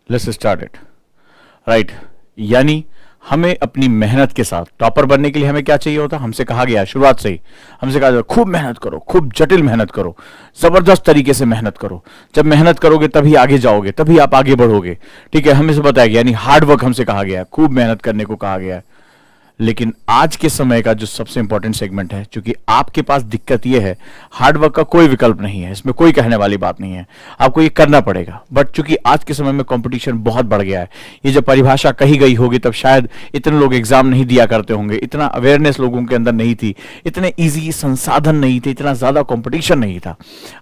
Let's start it. Right, यानी हमें अपनी मेहनत के साथ टॉपर बनने के लिए हमें क्या चाहिए होता है? हमसे कहा गया शुरुआत से ही, हमसे कहा खूब मेहनत करो, खूब जटिल मेहनत करो, जबरदस्त तरीके से मेहनत करो। जब मेहनत करोगे तभी आगे जाओगे, तभी आप आगे बढ़ोगे। ठीक है, हमें से बताया गया, यानी हार्ड वर्क हमसे कहा गया है, खूब मेहनत करने को कहा गया है। लेकिन आज के समय का जो सबसे इंपॉर्टेंट सेगमेंट है, क्योंकि आपके पास दिक्कत यह है, हार्ड वर्क का कोई विकल्प नहीं है, इसमें कोई कहने वाली बात नहीं है, आपको ये करना पड़ेगा। बट चूंकि आज के समय में कंपटीशन बहुत बढ़ गया है, ये जब परिभाषा कही गई होगी तब शायद इतने लोग एग्जाम नहीं दिया करते होंगे, इतना अवेयरनेस लोगों के अंदर नहीं थी, इतने ईजी संसाधन नहीं थे, इतना ज्यादा कॉम्पिटिशन नहीं था।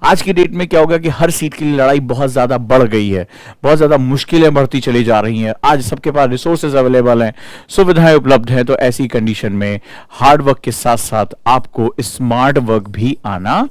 आज की डेट में क्या होगा कि हर सीट के लिए लड़ाई बहुत ज्यादा बढ़ गई है, बहुत ज्यादा मुश्किलें बढ़ती चली जा रही हैं। आज सबके पास रिसोर्सेज अवेलेबल हैं, सुविधाएं उपलब्ध हैं, तो ऐसी कंडीशन में हार्ड वर्क के साथ साथ आपको स्मार्ट वर्क भी आना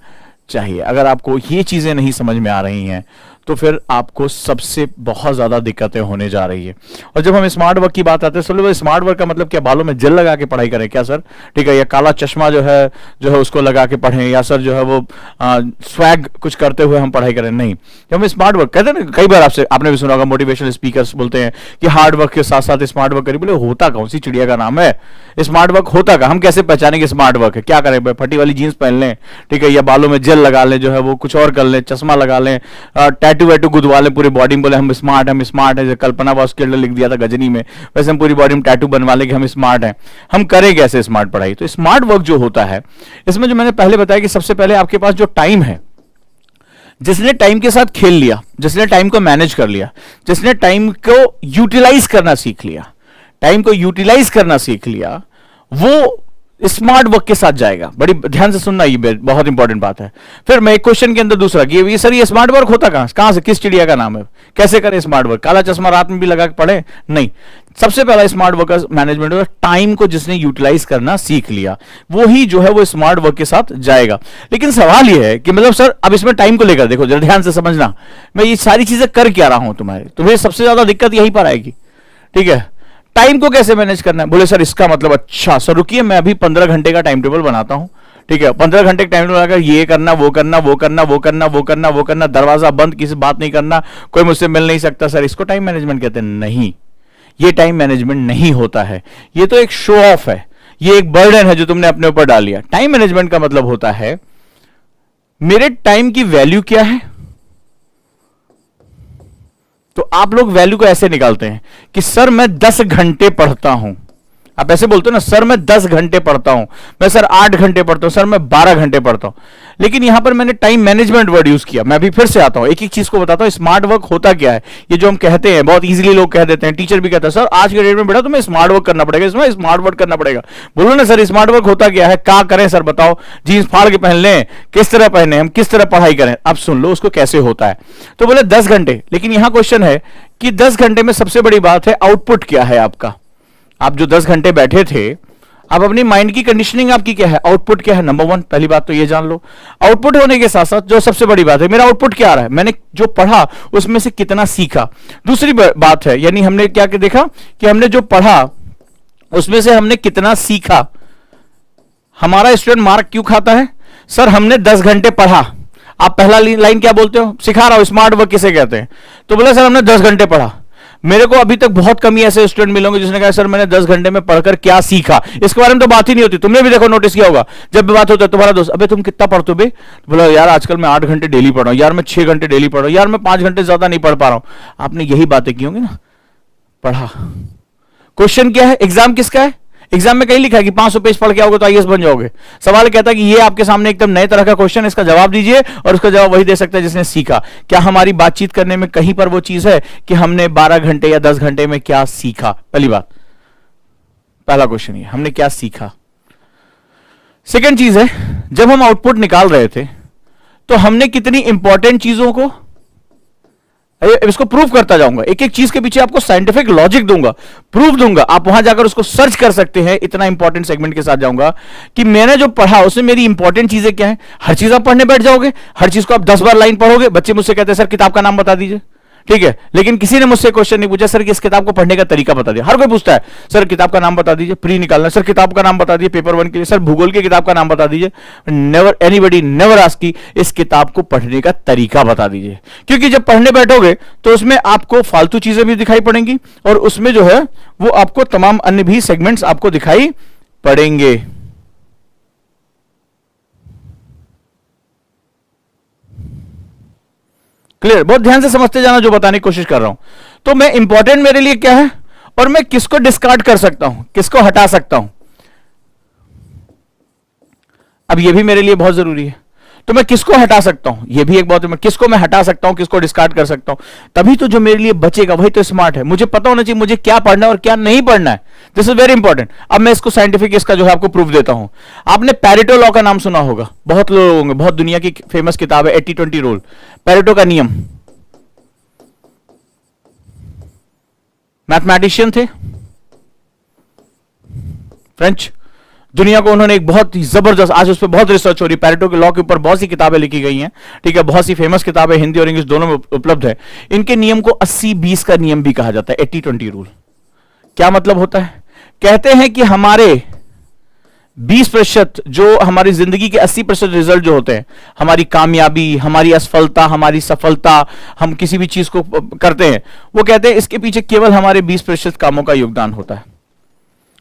चाहिए। अगर आपको ये चीजें नहीं समझ में आ रही हैं तो फिर आपको सबसे बहुत ज्यादा दिक्कतें होने जा रही है। और जब हम स्मार्ट वर्क की बात आते हैं, चलो स्मार्ट वर्क का मतलब क्या, बालों में जेल लगा के पढ़ाई करें क्या सर? ठीक है, या काला चश्मा जो है उसको लगा के पढ़ें, या सर जो है वो स्वैग कुछ करते हुए हम पढ़ाई करें? नहीं। जब हम स्मार्ट वर्क कहते हैं ना, कई बार आपने भी सुना होगा, मोटिवेशनल स्पीकर्स बोलते हैं कि हार्ड वर्क के साथ साथ स्मार्ट वर्क करिए। बोले होता कौन सी चिड़िया का नाम है स्मार्ट वर्क? होता का हम कैसे पहचानेंगे स्मार्ट वर्क है? क्या करें भाई, फटी वाली जीन्स पहन लें, ठीक है, या बालों में जेल लगा लें, जो है वो कुछ और कर लें, चश्मा लगा लें, टैटू वैटू गुदवा लें पूरी बॉडी में, बोले हम स्मार्ट है। कल्पना बॉस के लिख दिया था गजनी में, वैसे हम पूरी बॉडी में टैटू बनवा लें कि हम स्मार्ट हैं। हम करें कैसे स्मार्ट पढ़ाई? तो स्मार्ट वर्क जो होता है, इसमें जो मैंने पहले बताया कि सबसे पहले आपके पास जो टाइम है, जिसने टाइम के साथ खेल लिया, जिसने टाइम को मैनेज कर लिया, जिसने टाइम को यूटिलाइज करना सीख लिया, टाइम को यूटिलाइज करना सीख लिया, वो स्मार्ट वर्क के साथ जाएगा। बड़ी ध्यान से सुनना, ये बहुत इंपॉर्टेंट बात है। फिर मैं एक क्वेश्चन के अंदर दूसरा कि ये सर ये स्मार्ट वर्क होता कहां से, किस चिड़िया का नाम है, कैसे करें स्मार्ट वर्क? काला चश्मा रात में भी लगा के पढ़े? नहीं। सबसे पहला स्मार्ट वर्क मैनेजमेंट होता है, टाइम को जिसने यूटिलाइज करना सीख लिया, वो ही जो है वो स्मार्ट वर्क के साथ जाएगा। लेकिन सवाल ये है कि मतलब सर अब इसमें टाइम को लेकर देखो, जरा ध्यान से समझना, मैं ये सारी चीजें कर क्या रहा हूं तुम्हें सबसे ज्यादा दिक्कत यहीं पर आएगी। ठीक है, टाइम को कैसे मैनेज करना है? बोले सर इसका मतलब, अच्छा सर रुकिए, मैं अभी 15 घंटे का टाइम टेबल बनाता हूं। ठीक है, 15 घंटे का टाइम टेबल लगाकर ये करना, वो करना, वो करना, वो करना, वो करना, वो करना, दरवाजा बंद, किसी बात नहीं करना, कोई मुझसे मिल नहीं सकता। सर इसको टाइम मैनेजमेंट कहते हैं? नहीं, ये टाइम मैनेजमेंट नहीं होता है, ये तो एक शो ऑफ है, ये एक बर्डन है जो तुमने अपने ऊपर डाल लिया। टाइम मैनेजमेंट का मतलब होता है मेरे टाइम की वैल्यू क्या है। तो आप लोग वैल्यू को ऐसे निकालते हैं कि सर मैं 10 घंटे पढ़ता हूं, आप ऐसे बोलते हो ना, सर मैं 10 घंटे पढ़ता हूं, मैं सर 8 घंटे पढ़ता हूं, सर मैं 12 घंटे पढ़ता हूं। लेकिन यहां पर मैंने टाइम मैनेजमेंट वर्ड यूज किया। मैं अभी फिर से आता हूं, एक एक चीज को बताता हूं। स्मार्ट वर्क होता क्या है, ये जो हम कहते हैं बहुत इजीली लोग कह देते हैं, टीचर भी कहता है सर आज के डेट में बेटा तुम्हें स्मार्ट वर्क करना पड़ेगा, इसमें स्मार्ट वर्क करना पड़ेगा। बोलो ना सर स्मार्ट वर्क होता क्या है, क्या करें सर बताओ, जीन्स फाड़ के पहन लें, किस तरह पहने, हम किस तरह पढ़ाई करें? अब सुन लो उसको कैसे होता है। तो बोले 10 घंटे, लेकिन यहां क्वेश्चन है कि 10 घंटे में सबसे बड़ी बात है आउटपुट क्या है आपका। आप जो 10 घंटे बैठे थे, अब अपनी माइंड की कंडीशनिंग आपकी क्या है, आउटपुट क्या है? नंबर 1 पहली बात तो ये जान लो। आउटपुट होने के साथ साथ जो सबसे बड़ी बात है, मेरा आउटपुट क्या आ रहा है, मैंने जो पढ़ा उसमें से कितना सीखा। दूसरी बात है, यानी हमने क्या देखा कि हमने जो पढ़ा उसमें से हमने कितना सीखा। हमारा स्टूडेंट मार्क क्यों खाता है? सर हमने 10 घंटे पढ़ा। आप पहला लाइन क्या बोलते हो, सिखा रहा हूं स्मार्ट वर्क किसे कहते हैं। तो बोला सर हमने 10 घंटे पढ़ा। मेरे को अभी तक बहुत कम ही ऐसे स्टूडेंट मिलेंगे जिसने कहा सर मैंने 10 घंटे में पढ़कर क्या सीखा। इसके बारे में तो बात ही नहीं होती। तुमने भी देखो नोटिस किया होगा, जब भी बात होता है तुम्हारा दोस्त, अबे तुम कितना पढ़ते हो बे? बोला यार आजकल मैं 8 घंटे डेली पढ़ रहा हूं, यार मैं 6 घंटे डेली पढ़ रहा हूं, यार मैं 5 घंटे ज्यादा नहीं पढ़ पा रहा हूं। आपने यही बातें की होंगी ना, पढ़ा। क्वेश्चन क्या है, एग्जाम किसका है? एग्जाम में कहीं लिखा है कि 500 पेज पढ़ के आओगे तो आईएएस बन जाओगे। सवाल कहता है कि ये आपके सामने एकदम नए तरह का क्वेश्चन है, इसका जवाब दीजिए, और उसका जवाब वही दे सकता है जिसने सीखा। क्या हमारी बातचीत करने में कहीं पर वो चीज है कि हमने 12 घंटे या 10 घंटे में क्या सीखा? पहली बात, पहला क्वेश्चन ये, हमने क्या सीखा। सेकेंड चीज है, जब हम आउटपुट निकाल रहे थे तो हमने कितनी इंपॉर्टेंट चीजों को, इसको प्रूफ करता जाऊंगा, एक एक चीज के पीछे आपको साइंटिफिक लॉजिक दूंगा, प्रूफ दूंगा, आप वहां जाकर उसको सर्च कर सकते हैं। इतना इंपॉर्टेंट सेगमेंट के साथ जाऊंगा कि मैंने जो पढ़ा उसमें मेरी इंपॉर्टेंट चीजें क्या है। हर चीज आप पढ़ने बैठ जाओगे, हर चीज को आप 10 बार लाइन पढ़ोगे। बच्चे मुझसे कहते हैं सर किताब का नाम बता दीजिए, ठीक है, लेकिन किसी ने मुझसे क्वेश्चन नहीं पूछा सर कि इस किताब को पढ़ने का तरीका बता दिया। हर कोई पूछता है सर किताब का नाम बता दीजिए, प्री निकालना, सर किताब का नाम बता दीजिए पेपर 1 के लिए, सर भूगोल की किताब का नाम बता दीजिए। नेवर एनीबडी नेवर आस्क की इस किताब को पढ़ने का तरीका बता दीजिए, क्योंकि जब पढ़ने बैठोगे तो उसमें आपको फालतू चीजें भी दिखाई पड़ेंगी और उसमें जो है वो आपको तमाम अन्य भी सेगमेंट्स आपको दिखाई पड़ेंगे। क्लियर? बहुत ध्यान से समझते जाना जो बताने की कोशिश कर रहा हूं। तो मैं इंपॉर्टेंट मेरे लिए क्या है और मैं किसको डिस्कार्ड कर सकता हूं, किसको हटा सकता हूं, अब यह भी मेरे लिए बहुत जरूरी है। तो मैं किसको हटा सकता हूं, यह भी एक बहुत, मैं किसको मैं हटा सकता हूं, किसको डिस्कार्ड कर सकता हूं, तभी तो जो मेरे लिए बचेगा वही तो स्मार्ट है। मुझे पता होना चाहिए मुझे क्या पढ़ना है और क्या नहीं पढ़ना है। This is very important. अब मैं इसको साइंटिफिक इसका जो है आपको प्रूफ देता हूं। आपने पैरेटो लॉ का नाम सुना होगा, बहुत लोग होंगे, बहुत दुनिया की फेमस किताब है 80-20 रूल, पैरेटो का नियम। मैथमेटिशियन थे फ्रेंच, दुनिया को उन्होंने एक बहुत ही जबरदस्त, आज उस पर बहुत रिसर्च हो रही है, पैरेटो के लॉ के ऊपर बहुत सी किताबें लिखी गई हैं, ठीक है, बहुत सी फेमस किताबें हिंदी और इंग्लिश दोनों में उपलब्ध है। इनके नियम को 80-20 का नियम भी कहा जाता है, 80-20 रूल। क्या मतलब होता है? कहते हैं कि हमारे 20% जो हमारी जिंदगी के 80% रिजल्ट जो होते हैं, हमारी कामयाबी, हमारी असफलता, हमारी सफलता, हम किसी भी चीज को करते हैं, वो कहते हैं इसके पीछे केवल हमारे 20% कामों का योगदान होता है।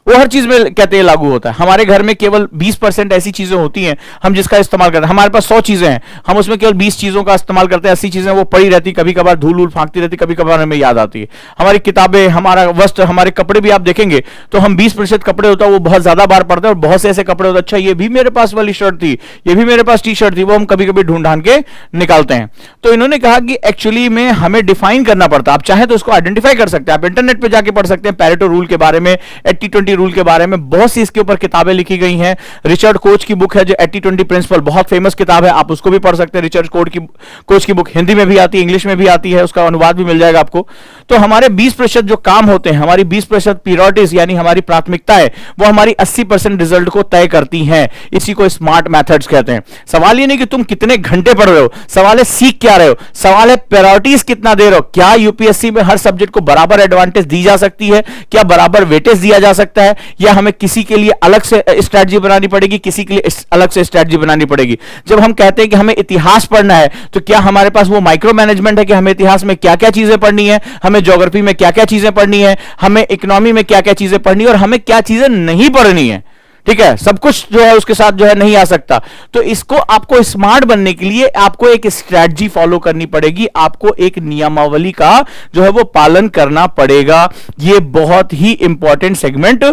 वो हर चीज में कहते हैं लागू होता है। हमारे घर में केवल 20% ऐसी चीजें होती हैं हम जिसका इस्तेमाल करते हैं। हमारे पास 100 चीजें हैं, हम उसमें केवल 20 चीजों का इस्तेमाल करते हैं, 80 चीजें वो पड़ी रहती, कभी कभार धूल धूल फांकती रहती, कभी कभार हमें याद आती है। हमारी किताबें, हमारा वस्त्र, हमारे कपड़े भी आप देखेंगे तो हम 20% कपड़े होता है वो बहुत ज्यादा बार पड़ते हैं, और बहुत से ऐसे कपड़े होते हैं अच्छा ये भी मेरे पास वाली शर्ट थी, ये भी मेरे पास टी शर्ट थी, वो हम कभी कभी ढूंढ ढांड के निकालते हैं। तो इन्होंने कहा कि एक्चुअली में हमें डिफाइन करना पड़ता है। आप चाहे तो उसको आइडेंटिफाई कर सकते हैं, आप इंटरनेट पर जाके पढ़ सकते हैं पैरेटो रूल के बारे में, 80-20 रूल के बारे में, बहुत सी इसके ऊपर किताबें लिखी गई हैं। रिचर्ड कोच की बुक है जो 80-20 प्रिंसिपल, बहुत फेमस किताब है, आप उसको भी पढ़ सकते हैं। रिचर्ड कोच की बुक हिंदी में भी आती है, इंग्लिश में भी आती है, उसका अनुवाद भी मिल जाएगा आपको। तो हमारे 20% जो काम होते हैं, हमारी 20% प्रायोरिटीज यानी हमारी प्राथमिकता है, वो हमारी 80% रिजल्ट को तय करती हैं। इसी को स्मार्ट मेथड्स कहते हैं। सवाल ये नहीं कि तुम कितने घंटे पढ़ रहे हो, सवाल है सीख क्या रहे हो, सवाल है प्रायोरिटीज कितना दे रहे हो। क्या यूपीएससी में हर सब्जेक्ट को बराबर एडवांटेज दी जा सकती है, क्या बराबर वेटेज दिया जा सकता है, या हमें किसी के लिए अलग से स्ट्रेटजी बनानी पड़ेगी, किसी के लिए अलग से स्ट्रेटजी बनानी पड़ेगी। जब हम कहते हैं कि हमें इतिहास पढ़ना है तो क्या हमारे पास वो माइक्रो मैनेजमेंट है कि हमें इतिहास में क्या क्या चीजें पढ़नी है, हमें ज्योग्राफी में क्या क्या चीजें पढ़नी है, हमें इकोनॉमी में क्या क्या चीजें पढ़नी है और हमें क्या चीजें नहीं पढ़नी है। ठीक है, सब कुछ जो है उसके साथ जो है नहीं आ सकता। तो इसको आपको स्मार्ट बनने के लिए आपको एक स्ट्रेटजी फॉलो करनी पड़ेगी, आपको एक नियमावली का जो है वो पालन करना पड़ेगा। ये बहुत ही इंपॉर्टेंट सेगमेंट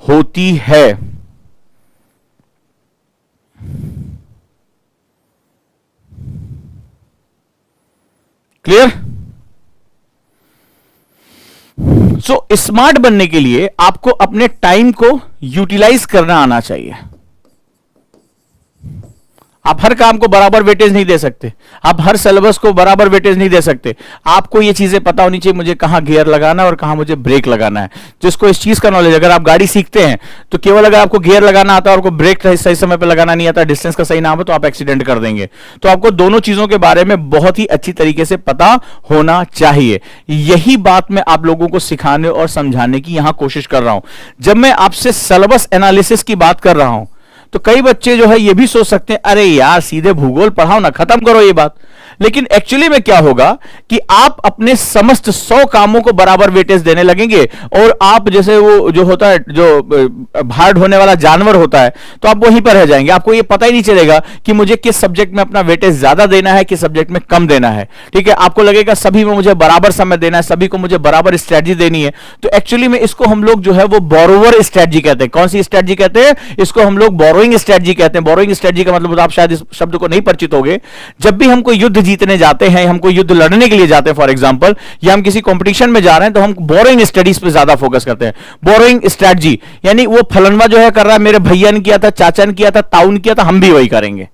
होती है। क्लियर? सो स्मार्ट बनने के लिए आपको अपने टाइम को यूटिलाइज करना आना चाहिए। आप हर काम को बराबर वेटेज नहीं दे सकते, आप हर सिलेबस को बराबर वेटेज नहीं दे सकते। आपको ये चीजें पता होनी चाहिए, मुझे कहां गियर लगाना है और कहां मुझे ब्रेक लगाना है। जिसको इस चीज का नॉलेज, अगर आप गाड़ी सीखते हैं तो केवल अगर आपको गियर लगाना आता है और आपको ब्रेक सही समय पर लगाना नहीं आता, डिस्टेंस का सही नाम है, तो आप एक्सीडेंट कर देंगे। तो आपको दोनों चीजों के बारे में बहुत ही अच्छी तरीके से पता होना चाहिए। यही बात मैं आप लोगों को सिखाने और समझाने की यहां कोशिश कर रहा हूं। जब मैं आपसे सिलेबस एनालिसिस की बात कर रहा हूं तो कई बच्चे जो है ये भी सोच सकते हैं अरे यार सीधे भूगोल पढ़ाओ ना, खत्म करो ये बात। लेकिन एक्चुअली में क्या होगा कि आप अपने समस्त 100 कामों को बराबर वेटेज देने लगेंगे और आप जैसे वो जो होता है, जो भार ढोने वाला जानवर होता है, तो आप वहीं पर रह जाएंगे। आपको ये पता ही नहीं चलेगा कि मुझे किस सब्जेक्ट में अपना वेटेज ज्यादा देना है, किस सब्जेक्ट में कम देना है। ठीक है, आपको लगेगा सभी में मुझे बराबर समय देना है, सभी को मुझे बराबर स्ट्रेटजी देनी है। तो एक्चुअली में इसको हम लोग जो है वो बोरोवर स्ट्रेटजी कहते हैं। कौन सी स्ट्रेटजी कहते हैं? इसको हम लोग बोरोइंग स्ट्रेटजी कहते हैं। बोरोइंग स्ट्रेटजी का मतलब आप शायद इस शब्द को नहीं परिचित होंगे। जब भी हम कोई युद्ध जीतने जाते हैं, हम कोई युद्ध लड़ने के लिए जाते हैं फॉर एग्जांपल, या हम किसी कंपटीशन में जा रहे हैं, तो हम बोरोइंग स्टडीज पे ज्यादा फोकस करते हैं। बोरोइंग स्ट्रेटजी यानी वो फलनवा जो है कर रहा है, मेरे भैया ने किया था, चाचा ने किया था, ताऊ ने किया था, हम भी वही करेंगे।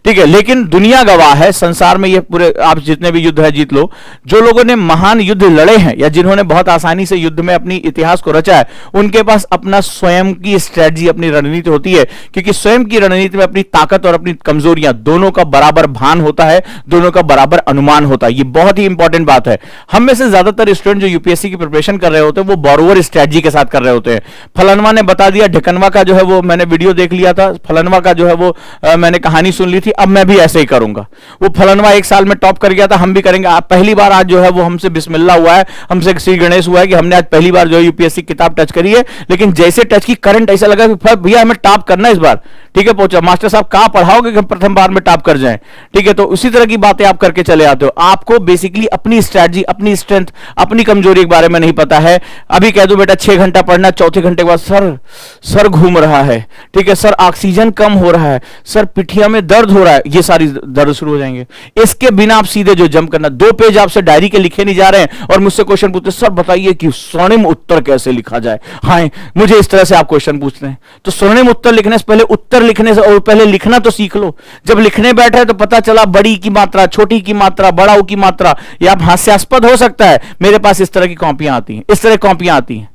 ठीक है, लेकिन दुनिया गवाह है, संसार में ये पूरे आप जितने भी युद्ध है जीत लो, जो लोगों ने महान युद्ध लड़े हैं या जिन्होंने बहुत आसानी से युद्ध में अपनी इतिहास को रचा है, उनके पास अपना स्वयं की स्ट्रेटजी, अपनी रणनीति होती है, क्योंकि स्वयं की रणनीति में अपनी ताकत और अपनी कमजोरियां दोनों का बराबर भान होता है, दोनों का बराबर अनुमान होता है। ये बहुत ही इंपॉर्टेंट बात है। हम में से ज्यादातर स्टूडेंट जो यूपीएससी की प्रिपरेशन कर रहे होते हैं वो बोरोवर स्ट्रेटजी के साथ कर रहे होते हैं। फलनवा ने बता दिया, ढिकनवा का जो है वो मैंने वीडियो देख लिया था, फलनवा का जो है वो मैंने कहानी सुन ली थी, अब मैं भी ऐसे ही करूंगा। वो फलनवा एक साल में टॉप कर गया था, हम भी करेंगे। आप पहली बार आज जो है वो हमसे बिस्मिल्लाह हुआ है, हमसे श्री गणेश हुआ है कि हमने आज पहली बार जो है यूपीएससी किताब टच करी है, लेकिन जैसे टच की करंट ऐसा लगा कि भैया हमें टॉप करना है इस बार। ठीक है, पहुंचा मास्टर साहब कहां पढ़ाओगे कि हम प्रथम बार में टॉप कर जाएं। ठीक है, तो उसी तरह की बातें आप करके चले आते हो। आपको बेसिकली अपनी स्ट्रैटेजी, अपनी स्ट्रेंथ, अपनी कमजोरी के बारे में नहीं पता है। अभी कह दो बेटा 6 घंटा पढ़ना, चौथे घंटे के बाद सर घूम रहा है, ठीक है सर ऑक्सीजन कम हो रहा है, सर पिठिया में दर्द हो रहा है, ये सारी दर्द शुरू हो जाएंगे। इसके बिना आप सीधे जो जंप करना, 2 पेज आपसे डायरी के लिखे नहीं जा रहे हैं और मुझसे क्वेश्चन पूछते सर बताइए कि स्वर्णिम उत्तर कैसे लिखा जाए। हाँ, मुझे इस तरह से आप क्वेश्चन पूछते हैं, तो स्वर्णिम उत्तर लिखने से पहले उत्तर लिखने से और पहले लिखना तो सीख लो। जब लिखने बैठे तो पता चला बड़ी की मात्रा, छोटी की मात्रा, बड़ाऊ की मात्रा, या हास्यास्पद हो सकता है। मेरे पास इस तरह की कॉपियां आती हैं, इस तरह कॉपियां आती हैं,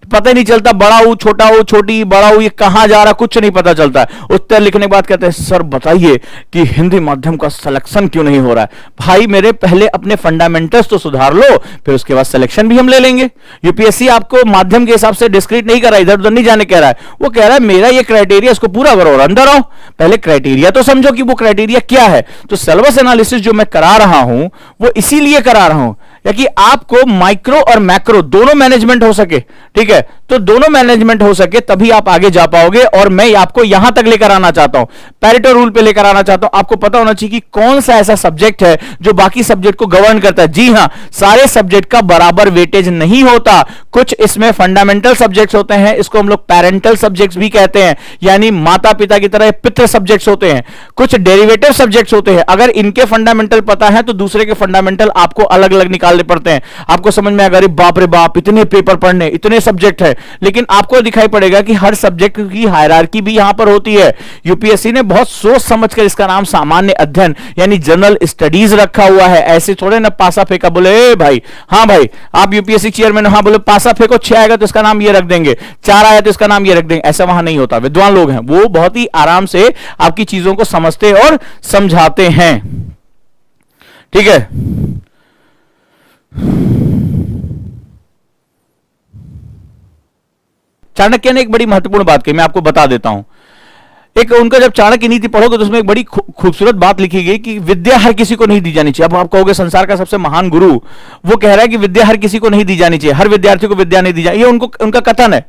पता ही नहीं चलता बड़ा हो छोटा हो, छोटी बड़ा हो, ये कहां जा रहा कुछ नहीं पता चलता है। उत्तर लिखने के बाद कहते हैं सर बताइए कि हिंदी माध्यम का सिलेक्शन क्यों नहीं हो रहा है। भाई मेरे पहले अपने फंडामेंटल्स तो सुधार लो, फिर उसके बाद सिलेक्शन भी हम ले लेंगे। यूपीएससी आपको माध्यम के हिसाब से डिस्क्रीट नहीं कर रहा, इधर उधर नहीं जाने कह रहा है। वो कह रहा है मेरा ये क्राइटेरिया, इसको पूरा करो और अंदर आओ। पहले क्राइटेरिया तो समझो कि वो क्राइटेरिया क्या है। तो सिलेबस एनालिसिस जो मैं करा रहा हूं वो इसीलिए करा रहा हूं कि आपको माइक्रो और मैक्रो दोनों मैनेजमेंट हो सके। ठीक है, तो दोनों मैनेजमेंट हो सके तभी आप आगे जा पाओगे। और मैं आपको यहां तक लेकर आना चाहता हूं, पैरेटो रूल पे लेकर आना चाहता हूं। आपको पता होना चाहिए कि कौन सा ऐसा सब्जेक्ट है जो बाकी सब्जेक्ट को गवर्न करता है। जी हां, सारे सब्जेक्ट का बराबर वेटेज नहीं होता। कुछ इसमें फंडामेंटल सब्जेक्ट्स होते हैं, इसको हम लोग पैरेंटल सब्जेक्ट्स भी कहते हैं, यानी माता पिता की तरह पितृ सब्जेक्ट्स होते हैं। कुछ डेरिवेटिव सब्जेक्ट्स होते हैं, अगर इनके फंडामेंटल पता है तो दूसरे के फंडामेंटल आपको अलग अलग निकाल पड़ते हैं। आपको समझ में आएगा अरे बाप रे बाप इतने पेपर पढ़ने, इतने सब्जेक्ट है, लेकिन आपको दिखाई पड़ेगा कि हर सब्जेक्ट की हायरार्की भी यहां पर होती है। यूपीएससी ने बहुत सोच समझकर इसका नाम सामान्य अध्ययन यानी जनरल स्टडीज रखा हुआ है। ऐसे थोड़े ना पासा फेंका बोले ए भाई, हाँ भाई आप यूपीएससी चेयरमैन, हाँ बोले पासा फेंको 6 आएगा तो इसका नाम ये रख देंगे, 4 आया तो इसका नाम ये रख देंगे। ऐसा वहां नहीं होता। विद्वान लोग हैं, वो बहुत ही आराम से आपकी चीजों को समझते और समझाते हैं। ठीक है, चाणक्य ने एक बड़ी महत्वपूर्ण बात कही, मैं आपको बता देता हूं। एक उनका जब चाणक्य नीति पढ़ोगे तो उसमें एक बड़ी खूबसूरत बात लिखी गई कि विद्या हर किसी को नहीं दी जानी चाहिए। अब आप कहोगे संसार का सबसे महान गुरु वो कह रहा है कि विद्या हर किसी को नहीं दी जानी चाहिए, हर विद्यार्थी को विद्या नहीं दी जाए, ये उनका कथन है।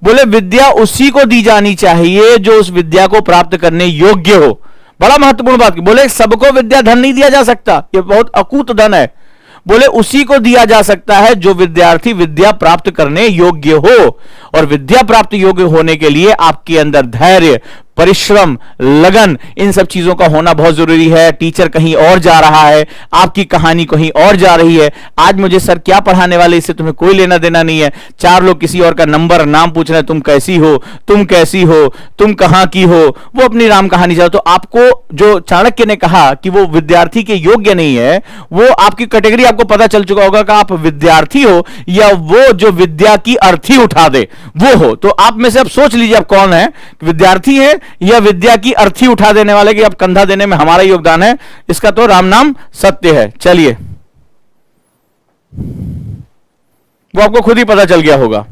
बोले विद्या उसी को दी जानी चाहिए जो उस विद्या को प्राप्त करने योग्य हो। बड़ा महत्वपूर्ण बात। बोले सबको विद्या धन नहीं दिया जा सकता, ये बहुत अकूत धन है। बोले उसी को दिया जा सकता है जो विद्यार्थी विद्या प्राप्त करने योग्य हो। और विद्या प्राप्त योग्य होने के लिए आपके अंदर धैर्य, परिश्रम, लगन, इन सब चीजों का होना बहुत जरूरी है। टीचर कहीं और जा रहा है, आपकी कहानी कहीं और जा रही है। आज मुझे सर क्या पढ़ाने वाले, इससे तुम्हें कोई लेना देना नहीं है। 4 लोग किसी और का नंबर, नाम पूछ रहे हैं, तुम कैसी हो, तुम कैसी हो, तुम कहां की हो, वो अपनी राम कहानी चला। तो आपको जो चाणक्य ने कहा कि वो विद्यार्थी के योग्य नहीं है, वो आपकी कैटेगरी आपको पता चल चुका होगा कि आप विद्यार्थी हो या वो जो विद्या की अर्थी उठा दे वो हो। तो आप में से अब सोच लीजिए आप कौन है, विद्यार्थी है या विद्या की अर्थी उठा देने वाले कि अब कंधा देने में हमारा योगदान है। इसका तो राम नाम सत्य है। चलिए, वो आपको खुद ही पता चल गया होगा।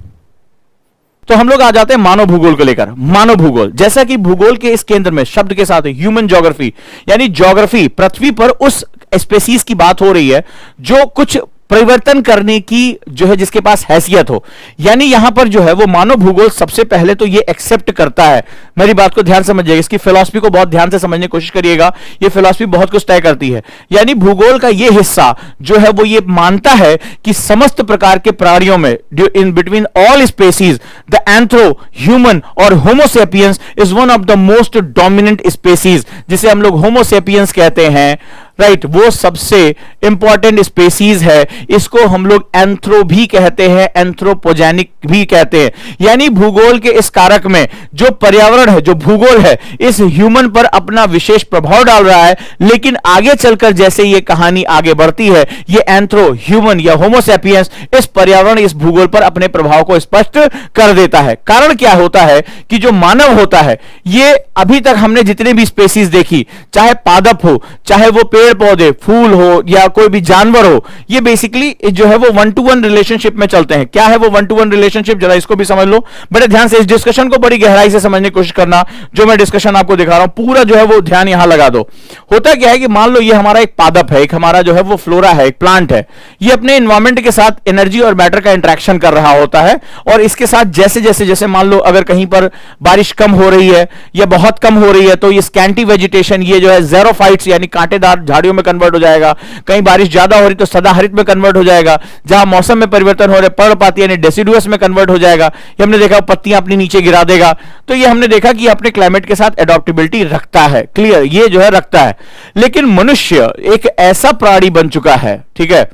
तो हम लोग आ जाते हैं मानव भूगोल को लेकर। मानव भूगोल, जैसा कि भूगोल के इस केंद्र में शब्द के साथ ह्यूमन ज्योग्राफी यानी ज्योग्राफी, पृथ्वी पर उस स्पेसीज की बात हो रही है जो कुछ परिवर्तन करने की जो है जिसके पास हैसियत हो। यानी यहां पर जो है वो मानव भूगोल सबसे पहले तो ये एक्सेप्ट करता है। मेरी बात को ध्यान समझिएगा, इसकी फिलॉसफी को बहुत ध्यान से समझने की कोशिश करिएगा। ये फिलॉसफी बहुत कुछ तय करती है। यानी भूगोल का ये हिस्सा जो है वो ये मानता है कि समस्त प्रकार के प्राणियों में in between all species the anthro, human और homo sapiens is one of the most dominant species, जिसे हम लोग होमोसेपियंस कहते हैं। राइट, वो सबसे इंपॉर्टेंट स्पेसीज है। इसको हम लोग एंथ्रो भी कहते हैं, एंथ्रोपोजेनिक भी कहते हैं। यानी भूगोल के इस कारक में जो पर्यावरण है, जो भूगोल है, इस ह्यूमन पर अपना विशेष प्रभाव डाल रहा है। लेकिन आगे चलकर जैसे ये कहानी आगे बढ़ती है, ये एंथ्रो, ह्यूमन या होमोसेपियंस इस पर्यावरण, इस भूगोल पर अपने प्रभाव को स्पष्ट कर देता है। कारण क्या होता है कि जो मानव होता है, ये अभी तक हमने जितने भी स्पेसीज देखी, चाहे पादप हो, चाहे वो पेड़ पौधे, फूल हो या कोई भी जानवर हो, ये बेसिकली जो है वो 1-to-1 रिलेशनशिप में चलते हैं। क्या है वो 1-to-1 रिलेशनशिप, जरा इसको भी समझ लो। बड़े ध्यान से इस डिस्कशन को बड़ी गहराई से समझने की कोशिश करना। जो मैं डिस्कशन आपको दिखा रहा हूं पूरा जो है वो ध्यान यहां लगा दो। होता क्या है कि मान लो ये हमारा एक पादप है, एक हमारा जो है वो फ्लोरा है, एक प्लांट है। ये अपने एनवायरमेंट के साथ एनर्जी और मैटर का इंटरेक्शन कर रहा होता है, और इसके साथ जैसे जैसे जैसे मान लो अगर कहीं पर बारिश कम हो रही है या बहुत कम हो रही है, तो ये स्कैंटी वेजिटेशन, ये जो है ज़ेरोफाइट्स यानी कांटेदार झाड़ियों में कन्वर्ट हो जाएगा। कहीं बारिश ज्यादा हो रही तो सदाहरित में कन्वर्ट हो जाएगा। जहां मौसम में परिवर्तन हो रहे, पर्णपाती यानी डेसिडुअस में कन्वर्ट हो जाएगा। ये हमने देखा पत्तियां अपनी नीचे गिरा देगा। तो ये हमने देखा कि अपने क्लाइमेट के साथ एडॉप्टेबिलिटी रखता है। क्लियर, ये जो है रखता है। लेकिन मनुष्य एक ऐसा प्राणी बन चुका है, ठीक है,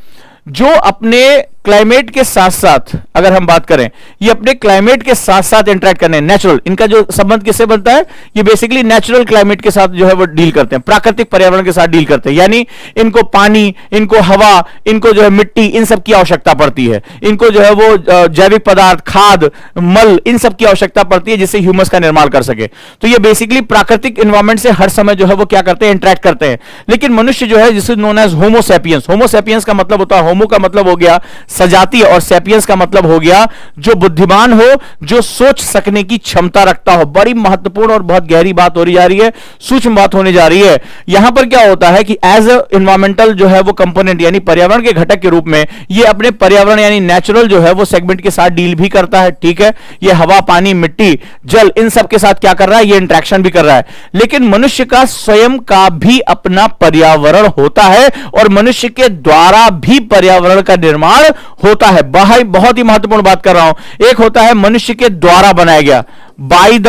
जो अपने क्लाइमेट के साथ साथ, अगर हम बात करें, ये अपने क्लाइमेट के साथ साथ इंटरेक्ट करने, नेचुरल, इनका जो संबंध किससे बनता है, ये बेसिकली नेचुरल क्लाइमेट के साथ जो है वो डील करते हैं, प्राकृतिक पर्यावरण के साथ डील करते हैं। यानी इनको पानी, इनको हवा, इनको जो है मिट्टी, इन सब की आवश्यकता पड़ती है। इनको जो है वो जैविक पदार्थ, खाद, मल, इन सब की आवश्यकता पड़ती है जिससे ह्यूमस का निर्माण कर सके। तो ये बेसिकली प्राकृतिक एनवायरमेंट से हर समय जो है वो क्या करते हैं, इंटरेक्ट करते हैं। लेकिन मनुष्य जो है, जिसे नोन एज होमोसेपियंस, होमोसेपियंस का मतलब होता है, होमो का मतलब हो गया सजातीय, और सेपियंस का मतलब हो गया जो बुद्धिमान हो, जो सोच सकने की क्षमता रखता हो। बड़ी महत्वपूर्ण और बहुत गहरी बात हो जा रही है, सूक्ष्म बात होने जा रही है। यहां पर क्या होता है कि एज ए एनवायरमेंटल जो है वो कंपोनेंट, यानी पर्यावरण के घटक के रूप में, ये अपने पर्यावरण यानी नेचुरल जो है वो सेगमेंट के साथ डील भी करता है। ठीक है, ये हवा, पानी, मिट्टी, जल, इन सब के साथ क्या कर रहा है, ये इंटरेक्शन भी कर रहा है। लेकिन मनुष्य का स्वयं का भी अपना पर्यावरण होता है, और मनुष्य के द्वारा भी पर्यावरण का निर्माण होता है। बहुत ही महत्वपूर्ण बात कर रहा हूं। एक होता है मनुष्य के द्वारा बनाया गया, बाय द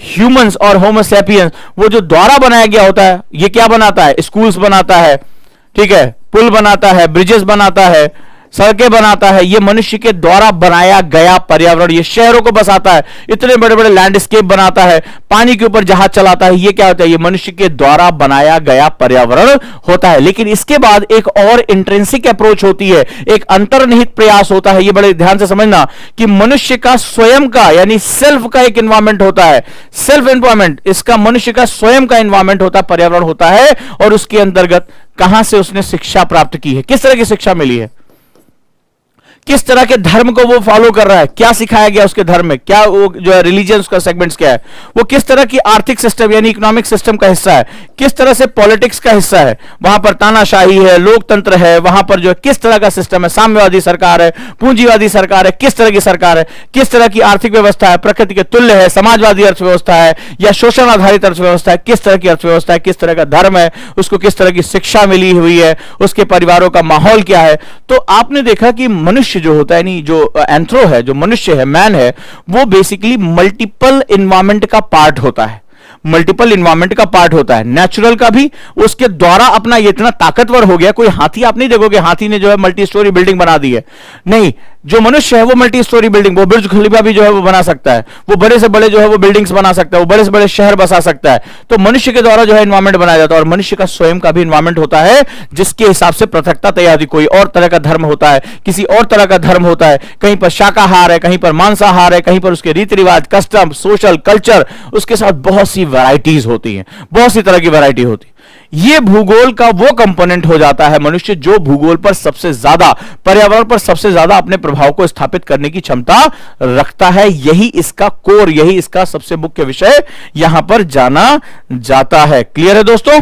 ह्यूमंस और होमोसेपियंस। वो जो द्वारा बनाया गया होता है, ये क्या बनाता है, स्कूल्स बनाता है, ठीक है, पुल बनाता है, ब्रिजेस बनाता है, सड़कें बनाता है। ये मनुष्य के द्वारा बनाया गया पर्यावरण। ये शहरों को बसाता है, इतने बड़े बड़े लैंडस्केप बनाता है, पानी के ऊपर जहाज चलाता है। ये क्या होता है, ये मनुष्य के द्वारा बनाया गया पर्यावरण होता है। लेकिन इसके बाद एक और इंट्रिंसिक अप्रोच होती है, एक अंतर्निहित प्रयास होता है। ये बड़े ध्यान से समझना कि मनुष्य का स्वयं का यानी सेल्फ का एक एनवायरमेंट होता है। सेल्फ एनवायरमेंट, इसका मनुष्य का स्वयं का एनवायरमेंट होता है, पर्यावरण होता है। और उसके अंतर्गत कहां से उसने शिक्षा प्राप्त की है, किस तरह की शिक्षा मिली है, किस तरह के धर्म को वो फॉलो कर रहा है, क्या सिखाया गया उसके धर्म में, क्या वो जो है रिलीजियन का सेगमेंट्स क्या है, वो किस तरह की आर्थिक सिस्टम यानी इकोनॉमिक सिस्टम का हिस्सा है, किस तरह से पॉलिटिक्स का हिस्सा है, वहां पर तानाशाही है, लोकतंत्र है, वहां पर जो है किस तरह का सिस्टम है, साम्यवादी सरकार है, पूंजीवादी सरकार है, किस तरह की सरकार है, किस तरह की आर्थिक व्यवस्था है, प्रकृति के तुल्य है, समाजवादी अर्थव्यवस्था है या शोषण आधारित अर्थव्यवस्था है, किस तरह की अर्थव्यवस्था है, किस तरह का धर्म है, उसको किस तरह की शिक्षा मिली हुई है, उसके परिवारों का माहौल क्या है। तो आपने देखा कि मनुष्य जो होता है, नहीं जो एंथ्रो है, जो मनुष्य है, मैन है, वो बेसिकली मल्टीपल एनवायरमेंट का पार्ट होता है, मल्टीपल एनवायरमेंट का पार्ट होता है, नेचुरल का भी। उसके द्वारा अपना ये इतना ताकतवर हो गया, कोई हाथी आप नहीं देखोगे हाथी ने जो है मल्टी स्टोरी बिल्डिंग बना दी है, नहीं, जो मनुष्य है वो मल्टी स्टोरी बिल्डिंग, वो बुर्ज खलीफा भी जो है वो बना सकता है, वो बड़े से बड़े जो है वो बिल्डिंग्स बना सकता है, वो बड़े से बड़े शहर बसा सकता है। तो मनुष्य के द्वारा जो है एनवायरमेंट बनाया जाता है, और मनुष्य का स्वयं का भी एनवायरमेंट होता है, जिसके हिसाब से पृथकता तैयार होती। कोई और तरह का धर्म होता है, किसी और तरह का धर्म होता है, कहीं पर शाकाहार है, कहीं पर मांसाहार है, कहीं पर उसके रीति रिवाज, कस्टम, सोशल कल्चर, उसके साथ बहुत सी वैरायटीज होती हैं, बहुत सी तरह की वैरायटी होती है। ये भूगोल का वो कंपोनेंट हो जाता है मनुष्य, जो भूगोल पर सबसे ज्यादा, पर्यावरण पर सबसे ज्यादा अपने प्रभाव को स्थापित करने की क्षमता रखता है। यही इसका कोर, यही इसका सबसे मुख्य विषय यहां पर जाना जाता है। क्लियर है दोस्तों?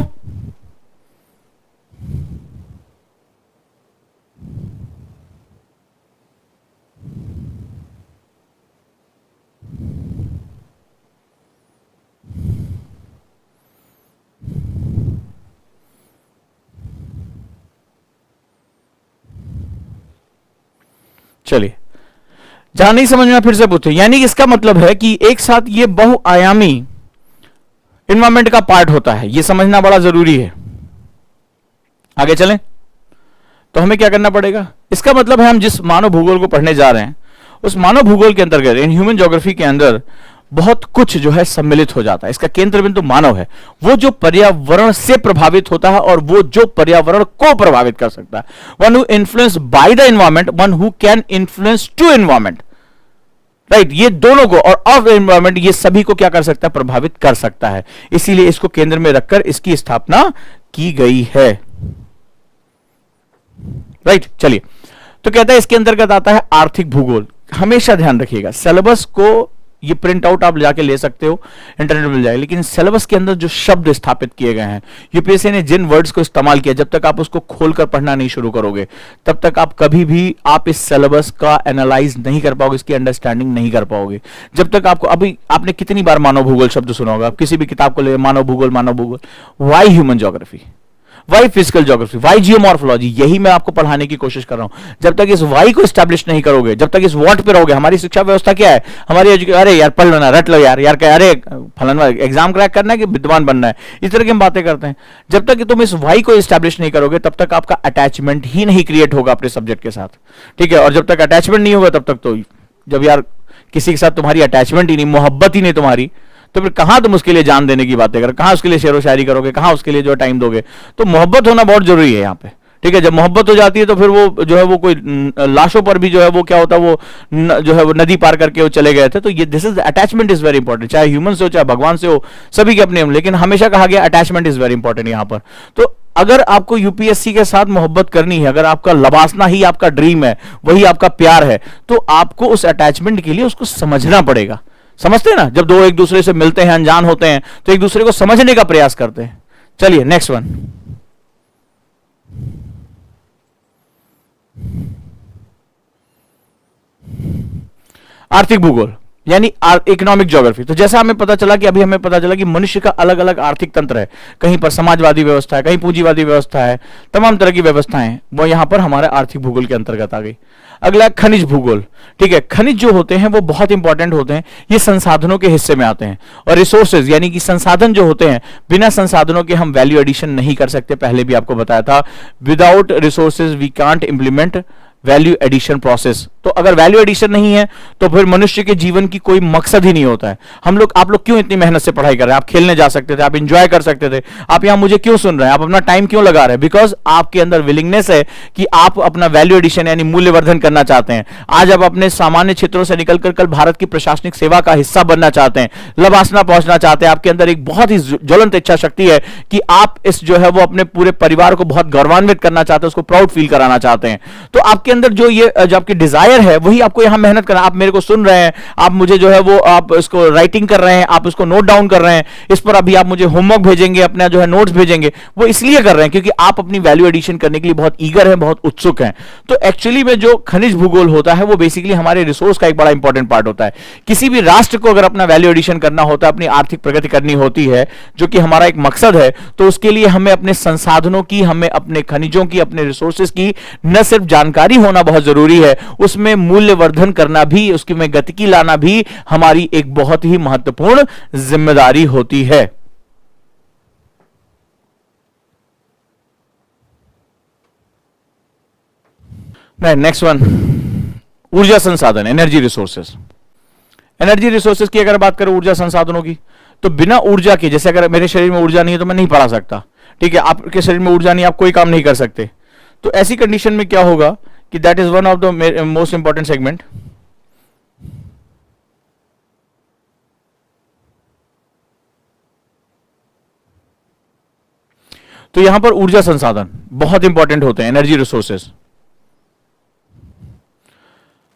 चलिए, जहां नहीं समझ में फिर से पूछे। यानी इसका मतलब है कि एक साथ ये बहुआयामी एनवायरमेंट का पार्ट होता है, ये समझना बड़ा जरूरी है। आगे चलें तो हमें क्या करना पड़ेगा, इसका मतलब है हम जिस मानव भूगोल को पढ़ने जा रहे हैं उस मानव भूगोल के अंतर्गत इन ह्यूमन ज्योग्राफी के अंदर बहुत कुछ जो है सम्मिलित हो जाता है। इसका केंद्र बिंदु मानव है, वो जो पर्यावरण से प्रभावित होता है और वो जो पर्यावरण को प्रभावित कर सकता है। One who influence by the environment, one who can influence to environment, right. ये दोनों को और ऑफ एनवायरमेंट, ये सभी को क्या कर सकता है, प्रभावित कर सकता है। इसीलिए इसको केंद्र में रखकर इसकी स्थापना की गई है, राइट। चलिए, तो कहता है इसके अंतर्गत आता है आर्थिक भूगोल। हमेशा ध्यान रखिएगा, सिलेबस को ये प्रिंट आउट आप जाके ले सकते हो, इंटरनेट मिल जाएगा, लेकिन सिलेबस के अंदर जो शब्द स्थापित किए गए हैं, यूपीएससी ने जिन वर्ड्स को इस्तेमाल किया, जब तक आप उसको खोलकर पढ़ना नहीं शुरू करोगे तब तक आप कभी भी आप इस सिलेबस का एनालाइज नहीं कर पाओगे, इसकी अंडरस्टैंडिंग नहीं कर पाओगे। जब तक आपको, अभी आपने कितनी बार मानव भूगोल शब्द सुना होगा, आप किसी भी किताब को ले, मानव भूगोल, why human geography, why physical geography, why geomorphology, यही मैं आपको पढ़ाने की कोशिश कर रहा हूं। जब तक इस वाई को एस्टैब्लिश नहीं करोगे, जब तक इस व्हाट पे रहोगे, हमारी शिक्षा व्यवस्था क्या है, हमारी अरे यार पढ़ लो ना, रट लो यार क्या, अरे फलाना एग्जाम क्रैक करना है कि विद्वान बनना है, इस तरह की हम बातें करते हैं। जब तक कि तुम इस वाई को एस्टैब्लिश नहीं करोगे तब तक आपका अटैचमेंट ही नहीं क्रिएट होगा अपने सब्जेक्ट के साथ, ठीक है। और जब तक अटैचमेंट नहीं होगा तब तक तो, जब यार किसी के साथ तुम्हारी अटैचमेंट ही नहीं, मोहब्बत ही नहीं तुम्हारी, तो फिर कहां तुम उसके लिए जान देने की बातें करोगे, कहां उसके लिए शेरो शायरी करोगे, कहां उसके लिए जो टाइम दोगे। तो मोहब्बत होना बहुत जरूरी है यहाँ पे, ठीक है। जब मोहब्बत हो जाती है तो फिर वो जो है वो कोई लाशों पर भी जो है वो क्या होता है, वो जो है वो नदी पार करके वो चले गए थे। तो ये this is attachment is very important, चाहे ह्यूमन से हो चाहे भगवान से हो, सभी के अपने, लेकिन हमेशा कहा गया अटैचमेंट इज वेरी इंपॉर्टेंट यहाँ पर। तो अगर आपको यूपीएससी के साथ मोहब्बत करनी है, अगर आपका लबासना ही आपका ड्रीम है, वही आपका प्यार है, तो आपको उस अटैचमेंट के लिए उसको समझना पड़ेगा। समझते हैं ना, जब दो एक दूसरे से मिलते हैं, अनजान होते हैं, तो एक दूसरे को समझने का प्रयास करते हैं। चलिए नेक्स्ट वन, आर्थिक भूगोल यानी इकोनॉमिक ज्योग्राफी। तो जैसा हमें पता चला कि अभी हमें पता चला कि मनुष्य का अलग अलग आर्थिक तंत्र है, कहीं पर समाजवादी व्यवस्था है, कहीं पूंजीवादी व्यवस्था है, तमाम तरह की व्यवस्थाएं वो यहां पर हमारे आर्थिक भूगोल के अंतर्गत आ गई। अगला खनिज भूगोल, ठीक है। खनिज जो होते हैं वो बहुत इंपॉर्टेंट होते हैं, ये संसाधनों के हिस्से में आते हैं। और रिसोर्सेज यानी कि संसाधन जो होते हैं, बिना संसाधनों के हम वैल्यू एडिशन नहीं कर सकते, पहले भी आपको बताया था, without resources we can't implement value addition process. तो अगर वैल्यू एडिशन नहीं है तो फिर मनुष्य के जीवन की कोई मकसद ही नहीं होता है। हम लोग, आप लोग क्यों इतनी मेहनत से पढ़ाई कर रहे हैं? आप खेलने जा सकते थे, आप एंजॉय कर सकते थे, आप यहां मुझे क्यों सुन रहे हैं, आप अपना टाइम क्यों लगा रहे हैं? बिकॉज आपके अंदर विलिंगनेस है कि आप अपना वैल्यू एडिशन यानी मूल्यवर्धन करना चाहते हैं। आज आप अपने सामान्य क्षेत्रों से निकलकर कल भारत की प्रशासनिक सेवा का हिस्सा बनना चाहते हैं, लबासना पहुंचना चाहते हैं। आपके अंदर एक बहुत ही ज्वलंत इच्छा शक्ति है कि आप इस जो है वो अपने पूरे परिवार को बहुत गौरवान्वित करना चाहते हैं, उसको प्राउड फील कराना चाहते हैं। तो आपके अंदर जो ये जो आपकी डिजायर है वही आपको यहां मेहनत करना। आप मेरे को सुन रहे हैं, आप मुझे जो है वो आप इसको राइटिंग कर रहे हैं, आप इसको नोट डाउन कर रहे हैं, इस पर अभी आप मुझे होमवर्क भेजेंगे, अपना जो है नोट्स भेजेंगे, वो इसलिए कर रहे हैं क्योंकि आप अपनी वैल्यू एडिशन करने के लिए बहुत ईगर हैं, बहुत उत्सुक हैं। तो एक्चुअली में जो खनिज भूगोल होता है वो बेसिकली हमारे रिसोर्स का एक बड़ा इंपॉर्टेंट पार्ट होता है। किसी भी राष्ट्र को अगर अपना वैल्यू एडिशन करना होता है, अपनी आर्थिक प्रगति करनी होती है, जो कि हमारा एक मकसद है, तो उसके लिए हमें अपने संसाधनों की, हमें अपने खनिजों की, अपने रिसोर्सेज की न सिर्फ जानकारी होना बहुत जरूरी है, उसमें मूल्यवर्धन करना भी, उसकी में गतिकी लाना भी हमारी एक बहुत ही महत्वपूर्ण जिम्मेदारी होती है। नेक्स्ट वन, ऊर्जा संसाधन, एनर्जी रिसोर्सेस। एनर्जी रिसोर्सेस की अगर बात करें, ऊर्जा संसाधनों की, तो बिना ऊर्जा के, जैसे अगर मेरे शरीर में ऊर्जा नहीं है तो मैं नहीं पढ़ा सकता, ठीक है। आपके शरीर में ऊर्जा नहीं, आप कोई काम नहीं कर सकते। तो ऐसी कंडीशन में क्या होगा कि that is one of the most important segment. तो यहां पर ऊर्जा संसाधन बहुत इंपॉर्टेंट होते हैं, एनर्जी रिसोर्सेस।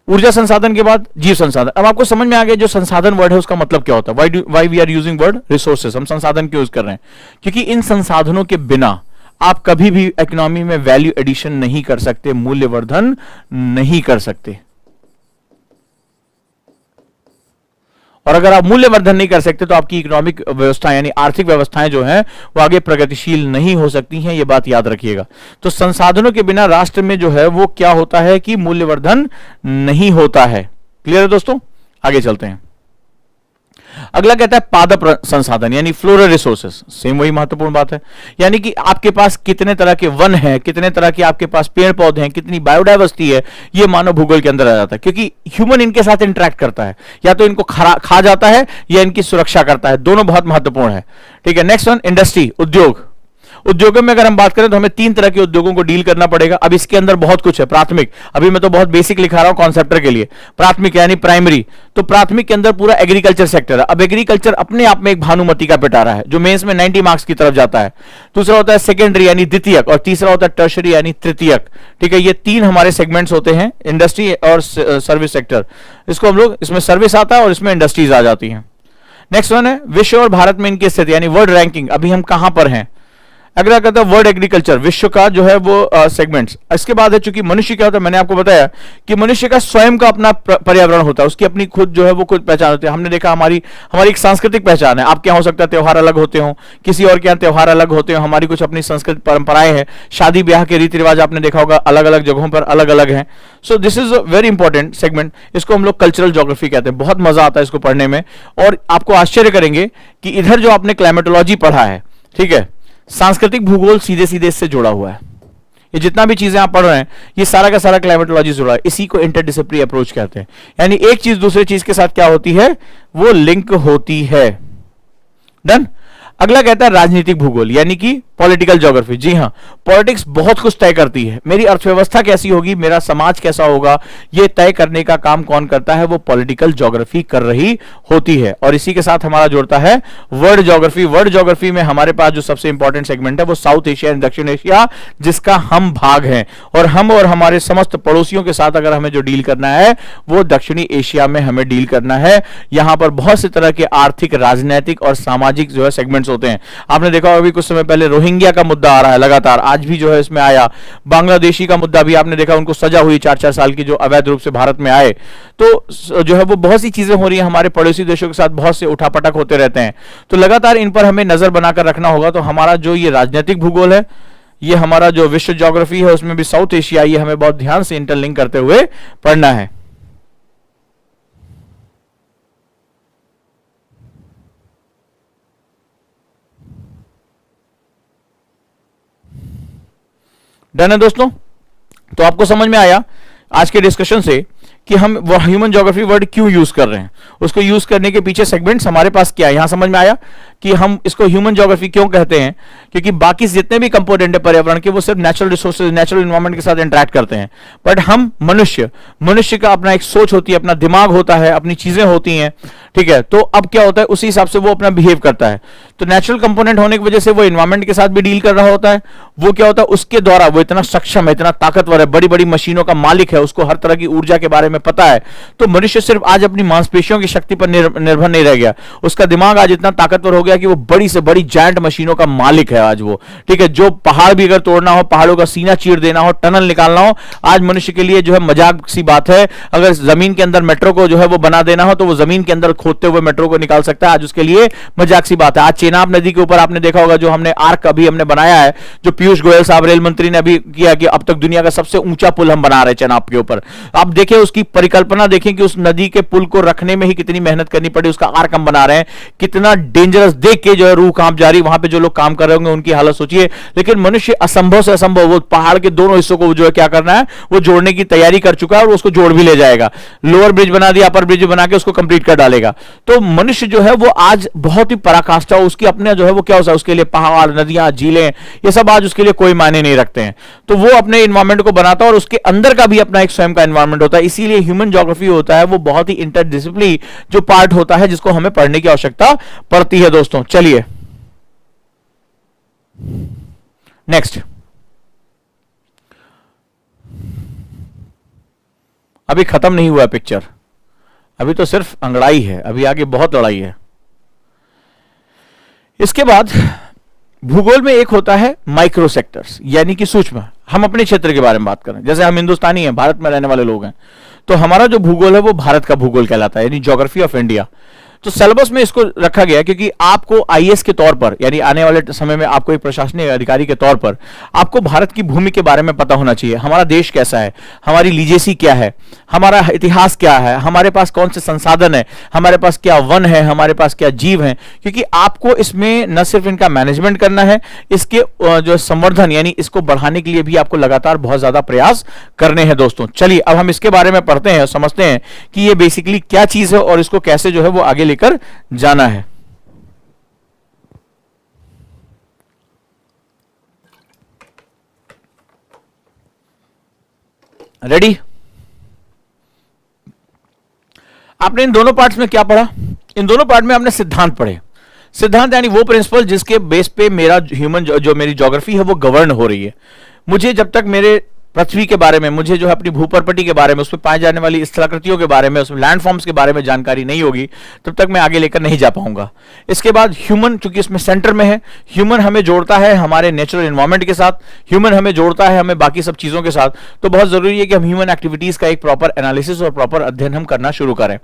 ऊर्जा संसाधन के बाद जीव संसाधन। अब आपको समझ में आ गया जो संसाधन वर्ड है उसका मतलब क्या होता है, why we are using word resources. हम संसाधन क्यों यूज कर रहे हैं? क्योंकि इन संसाधनों के बिना आप कभी भी इकोनॉमी में वैल्यू एडिशन नहीं कर सकते, मूल्यवर्धन नहीं कर सकते। और अगर आप मूल्यवर्धन नहीं कर सकते तो आपकी इकोनॉमिक व्यवस्था यानी आर्थिक व्यवस्थाएं जो हैं वो आगे प्रगतिशील नहीं हो सकती हैं, ये बात याद रखिएगा। तो संसाधनों के बिना राष्ट्र में जो है वो क्या होता है कि मूल्यवर्धन नहीं होता है। क्लियर है दोस्तों? आगे चलते हैं। अगला कहता है पादप संसाधन यानी फ्लोरल रिसोर्सेस, सेम वही महत्वपूर्ण बात है, यानी कि आपके पास कितने तरह के वन है, कितने तरह के आपके पास पेड़ पौधे हैं, कितनी बायोडाइवर्सिटी है, ये मानव भूगोल के अंदर आ जाता है, क्योंकि ह्यूमन इनके साथ इंटरेक्ट करता है, या तो इनको खा जाता है या इनकी सुरक्षा करता है, दोनों बहुत महत्वपूर्ण है। ठीक है, नेक्स्ट वन इंडस्ट्री, उद्योग। उद्योगों में अगर हम बात करें तो हमें 3 तरह के उद्योगों को डील करना पड़ेगा। अब इसके अंदर बहुत कुछ है। प्राथमिक, अभी मैं तो बहुत बेसिक लिखा रहा हूं कॉन्सेप्टर के लिए। प्राथमिक यानी प्राइमरी, तो प्राथमिक के अंदर पूरा एग्रीकल्चर सेक्टर है। अब एग्रीकल्चर अपने आप में एक भानुमति का पिटारा है जो मेंस में 90 मार्क्स की तरफ जाता है। दूसरा होता है सेकेंडरी यानी द्वितीयक, और तीसरा होता है टर्शरी यानी तृतीयक। ठीक है, ये 3 हमारे सेगमेंट्स होते हैं, इंडस्ट्री और सर्विस सेक्टर। इसको हम लोग, इसमें सर्विस आता है और इसमें इंडस्ट्रीज आ जाती हैं। नेक्स्ट वन है विश्व और भारत में इनकी स्थिति यानी वर्ल्ड रैंकिंग, अभी हम कहां पर हैं। अगला कहता है वर्ल्ड एग्रीकल्चर, विश्व का जो है वो सेगमेंट्स। इसके बाद है, चूंकि मनुष्य क्या होता है, मैंने आपको बताया कि मनुष्य का स्वयं का अपना पर्यावरण होता है, उसकी अपनी खुद जो है वो खुद पहचान होती है। हमने देखा हमारी एक सांस्कृतिक पहचान है। आपके यहाँ हो सकता है त्योहार अलग होते हो, किसी और के यहाँ त्योहार अलग होते हो, हमारी कुछ अपनी संस्कृति परंपराएं हैं, शादी ब्याह के रीति रिवाज आपने देखा होगा अलग अलग जगहों पर अलग अलग हैं। So this is a very important segment, इसको हम लोग कल्चरल ज्योग्राफी कहते हैं। बहुत मजा आता है इसको पढ़ने में, और आपको आश्चर्य करेंगे कि इधर जो आपने क्लाइमेटोलॉजी पढ़ा है, ठीक है, सांस्कृतिक भूगोल सीधे सीधे इससे जुड़ा हुआ है। ये जितना भी चीजें आप पढ़ रहे हैं ये सारा का सारा क्लाइमेटोलॉजी जुड़ा है। इसी को इंटरडिसिप्लिनरी अप्रोच कहते हैं, यानी एक चीज दूसरे चीज के साथ क्या होती है, वो लिंक होती है। डन। अगला कहता है राजनीतिक भूगोल यानी कि पॉलिटिकल ज्योग्राफी। जी हां, पॉलिटिक्स बहुत कुछ तय करती है। मेरी अर्थव्यवस्था कैसी होगी, मेरा समाज कैसा होगा, ये तय करने का काम कौन करता है, वो पॉलिटिकल ज्योग्राफी कर रही होती है। और इसी के साथ हमारा जुड़ता है वर्ल्ड ज्योग्राफी। वर्ल्ड ज्योग्राफी में हमारे पास जो सबसे इंपॉर्टेंट सेगमेंट है वो साउथ एशिया एंड दक्षिण एशिया, जिसका हम भाग हैं। और हम और हमारे समस्त पड़ोसियों के साथ अगर हमें जो डील करना है वो दक्षिणी एशिया में हमें डील करना है। यहां पर बहुत से तरह के आर्थिक, राजनीतिक और सामाजिक जो है सेगमेंट्स होते हैं। आपने देखा अभी कुछ समय पहले रोहिंग्या का मुद्दा आ रहा है लगातार, आज भी जो है इसमें आया। बांग्लादेशी का मुद्दा भी आपने देखा, उनको सजा हुई 4-4 साल की, जो अवैध रूप से भारत में आए। तो जो है वो बहुत सी चीजें हो रही हैं, हमारे पड़ोसी देशों के साथ बहुत से उठापटक होते रहते हैं। तो लगातार इन पर हमें नजर बनाकर रखना होगा। तो हमारा जो ये राजनीतिक भूगोल है, ये हमारा जो विश्व ज्योग्राफी है, उसमें भी साउथ एशिया, ये हमें बहुत ध्यान से इंटरलिंक करते हुए पढ़ना है। डन है दोस्तों। तो आपको समझ में आया आज के डिस्कशन से कि हम वो ह्यूमन ज्योग्राफी वर्ड क्यों यूज कर रहे हैं, उसको यूज करने के पीछे सेगमेंट्स हमारे पास क्या है। यहां समझ में आया कि हम इसको ह्यूमन ज्योग्राफी क्यों कहते हैं, क्योंकि बाकी जितने भी कंपोनेंट है पर्यावरण के, वो सिर्फ नेचुरल रिसोर्सेज, नेचुरल एनवायरनमेंट के साथ इंटरेक्ट करते हैं। बट हम मनुष्य का अपना एक सोच होती है, अपना दिमाग होता है, अपनी चीजें होती हैं। ठीक है, तो अब क्या होता है, उसी हिसाब से वो अपना बिहेव करता है। तो नेचुरल कंपोनेंट होने की वजह से वो एनवायरनमेंट के साथ भी डील कर रहा होता है। वो क्या होता है, उसके द्वारा वो इतना सक्षम है, इतना ताकतवर है, बड़ी बड़ी मशीनों का मालिक है, उसको हर तरह की ऊर्जा के बारे में पता है। तो मनुष्य सिर्फ आज अपनी मांसपेशियों की शक्ति पर निर्भर नहीं रह गया, उसका दिमाग आज इतना ताकतवर हो गया कि वो बड़ी से बड़ी जायंट मशीनों का मालिक है आज वो। ठीक है, जो पहाड़ भी अगर तोड़ना हो, पहाड़ों का सीना चीर देना हो, टनल निकालना हो, आज मनुष्य के लिए जो है मजाक सी बात है। अगर जमीन के अंदर मेट्रो को जो है वो बना देना हो, तो वो जमीन के अंदर खोदते हुए मेट्रो को निकाल सकता है। आज उसके लिए मजाक सी बात है। आज चेनाब नदी के ऊपर आपने देखा होगा जो हमने आर्क अभी हमने बनाया है, जो पीयूष गोयल साहब रेल मंत्री ने अभी किया, कि अब तक दुनिया का सबसे ऊंचा पुल हम बना रहे हैं चेनाब के ऊपर। आप देखें उसकी परिकल्पना, देखें कि उस नदी के पुल को रखने में ही कितनी मेहनत करनी पड़ी, उसका आर्क हम बना रहे हैं। कितना डेंजरस, देख के जो है रूह कांप जा रही। वहां पे जो लोग काम कर रहे होंगे उनकी हालत सोचिए। लेकिन मनुष्य असंभव से असंभव, वो पहाड़ के दोनों हिस्सों को जो है क्या करना है, वो जोड़ने की तैयारी कर चुका है और उसको जोड़ भी ले जाएगा। लोअर ब्रिज बना दिया, अपर ब्रिज बना के उसको कंप्लीट कर डालेगा। तो मनुष्य जो है वो आज बहुत ही पराकाष्ठा, उसकी अपने जो है वो क्या होता है, उसके लिए पहाड़, नदियां, झीलें, ये सब आज उसके लिए कोई मायने नहीं रखते हैं। तो वो अपने एनवायरमेंट को बनाता है और उसके अंदर का भी अपना एक स्वयं का एनवायरमेंट होता है। इसीलिए ह्यूमन ज्योग्राफी होता है वो बहुत ही इंटरडिसिप्लिनरी जो पार्ट होता है, जिसको हमें पढ़ने की आवश्यकता पड़ती है दोस्तों। चलिए नेक्स्ट। अभी खत्म नहीं हुआ पिक्चर, अभी तो सिर्फ अंगड़ाई है, अभी आगे बहुत लड़ाई है। इसके बाद भूगोल में एक होता है माइक्रो सेक्टर्स, यानी कि सूक्ष्म। हम अपने क्षेत्र के बारे में बात करें, जैसे हम हिंदुस्तानी हैं, भारत में रहने वाले लोग हैं, तो हमारा जो भूगोल है वो भारत का भूगोल कहलाता है, यानी ज्योग्राफी ऑफ इंडिया। तो सिलेबस में इसको रखा गया क्योंकि आपको आईएएस के तौर पर, यानी आने वाले समय में आपको एक प्रशासनिक अधिकारी के तौर पर आपको भारत की भूमि के बारे में पता होना चाहिए। हमारा देश कैसा है, हमारी लीजेसी क्या है, हमारा इतिहास क्या है, हमारे पास कौन से संसाधन है, हमारे पास क्या वन है, हमारे पास क्या जीव है, क्योंकि आपको इसमें न सिर्फ इनका मैनेजमेंट करना है, इसके जो संवर्धन यानी इसको बढ़ाने के लिए भी आपको लगातार बहुत ज्यादा प्रयास करने हैं दोस्तों। चलिए अब हम इसके बारे में पढ़ते हैं और समझते हैं कि ये बेसिकली क्या चीज है और इसको कैसे जो है वो आगे लेकर जाना है। रेडी? आपने इन दोनों पार्ट्स में क्या पढ़ा? इन दोनों पार्ट में आपने सिद्धांत पढ़े। सिद्धांत यानी वो प्रिंसिपल जिसके बेस पे मेरा ह्यूमन जो मेरी ज्योग्राफी है वो गवर्न हो रही है। मुझे जब तक मेरे पृथ्वी के बारे में, मुझे जो है अपनी भूपरपटी के बारे में, उसमें पाए जाने वाली स्थलाकृतियों के बारे में, उसमें लैंडफॉर्म्स के बारे में जानकारी नहीं होगी, तब तक मैं आगे लेकर नहीं जा पाऊंगा। इसके बाद ह्यूमन, चूंकि इसमें सेंटर में है, ह्यूमन हमें जोड़ता है हमारे नेचुरल एनवायरनमेंट के साथ, ह्यूमन हमें जोड़ता है हमें बाकी सब चीजों के साथ। तो बहुत जरूरी है कि हम ह्यूमन एक्टिविटीज का एक प्रॉपर एनालिसिस और प्रॉपर अध्ययन हम करना शुरू करें।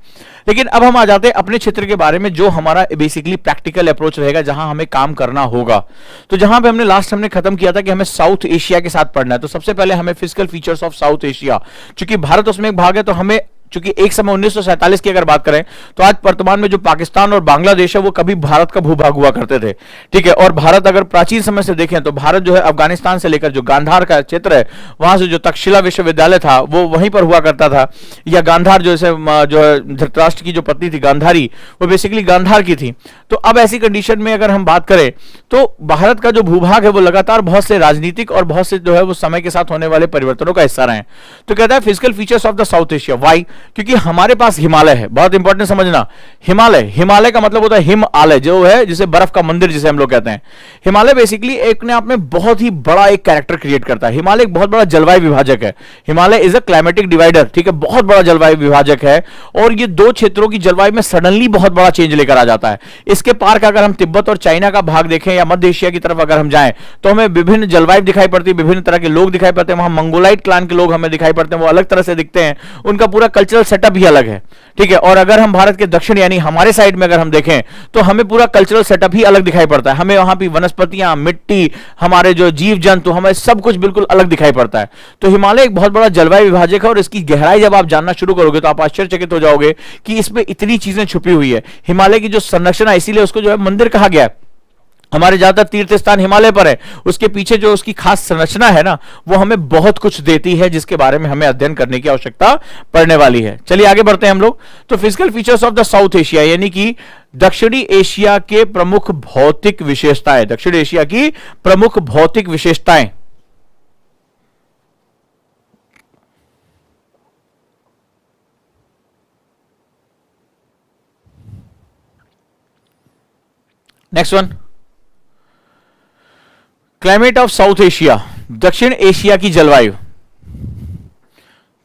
लेकिन अब हम आ जाते हैं अपने क्षेत्र के बारे में, जो हमारा बेसिकली प्रैक्टिकल अप्रोच रहेगा, जहां हमें काम करना होगा। तो जहां पे हमने खत्म किया था कि हमें साउथ एशिया के साथ पढ़ना है, तो सबसे पहले हमें physical features of south Asia, चूंकि भारत उसमें एक भाग है, तो हमें चूंकि एक समय 1947 की अगर बात करें तो आज वर्तमान में जो पाकिस्तान और बांग्लादेश है वो कभी भारत का भूभाग हुआ करते थे, ठीक है। और भारत अगर प्राचीन समय से देखें तो भारत जो है अफगानिस्तान से लेकर जो गांधार का क्षेत्र है वहां से जो तक्षशिला विश्वविद्यालय था वो वहीं पर हुआ करता था, या गांधार जो है धृतराष्ट्र की जो पत्नी थी गांधारी, वो बेसिकली गांधार की थी। तो अब ऐसी कंडीशन में अगर हम बात करें तो भारत का जो भूभाग है वो लगातार बहुत से राजनीतिक और बहुत से जो है वो समय के साथ होने वाले परिवर्तनों का हिस्सा रहे हैं। तो कहता है physical features of the South Asia. Why? क्योंकि हमारे पास हिमालय है, बहुत इंपॉर्टेंट समझना। हिमालय का मतलब होता है हिम आलय, जो है जिसे बर्फ का मंदिर जिसे हम लोग कहते हैं। हिमालय बेसिकली एक ने आप में बहुत ही बड़ा एक कैरेक्टर क्रिएट करता है। हिमालय एक बहुत बड़ा जलवायु विभाजक है। Himalaya is a climatic divider, ठीक है, बहुत बड़ा जलवायु विभाजक है। और ये दो क्षेत्रों की जलवायु में सडनली बहुत बड़ा चेंज लेकर आ जाता है। इसके पार का अगर हम तिब्बत और चाइना का भाग देखें या मध्य एशिया की तरफ अगर हम जाएं तो हमें विभिन्न जलवायु दिखाई पड़ती है, विभिन्न तरह के लोग दिखाई पड़ते हैं। वहां मंगोलाइट क्लान के लोग हमें दिखाई पड़ते हैं, वो अलग तरह से दिखते हैं, उनका पूरा कल्चरल सेटअप भी अलग है, ठीक है। और अगर हम भारत के दक्षिण यानी हमारे साइड में अगर हम देखें तो हमें पूरा कल्चरल सेटअप ही अलग दिखाई पड़ता है। हमें वहां भी वनस्पतियां, मिट्टी, हमारे जो जीव जंतु, हमें सब कुछ बिल्कुल अलग दिखाई पड़ता है। तो हिमालय एक बहुत बड़ा जलवायु विभाजक है और इसकी गहराई जब आप जानना शुरू करोगे तो आप आश्चर्यचकित हो जाओगे कि इसमें इतनी चीजें छुपी हुई है। हिमालय की जो संरचना, इसीलिए उसको जो है मंदिर कहा गया है। हमारे ज्यादातर तीर्थ स्थान हिमालय पर है, उसके पीछे जो उसकी खास संरचना है ना, वो हमें बहुत कुछ देती है, जिसके बारे में हमें अध्ययन करने की आवश्यकता पड़ने वाली है। चलिए आगे बढ़ते हैं हम लोग। तो physical features of the South Asia यानी कि दक्षिणी एशिया के प्रमुख भौतिक विशेषताएं, दक्षिण एशिया की प्रमुख भौतिक विशेषताएं। Next one, climate of south Asia, दक्षिण एशिया की जलवायु।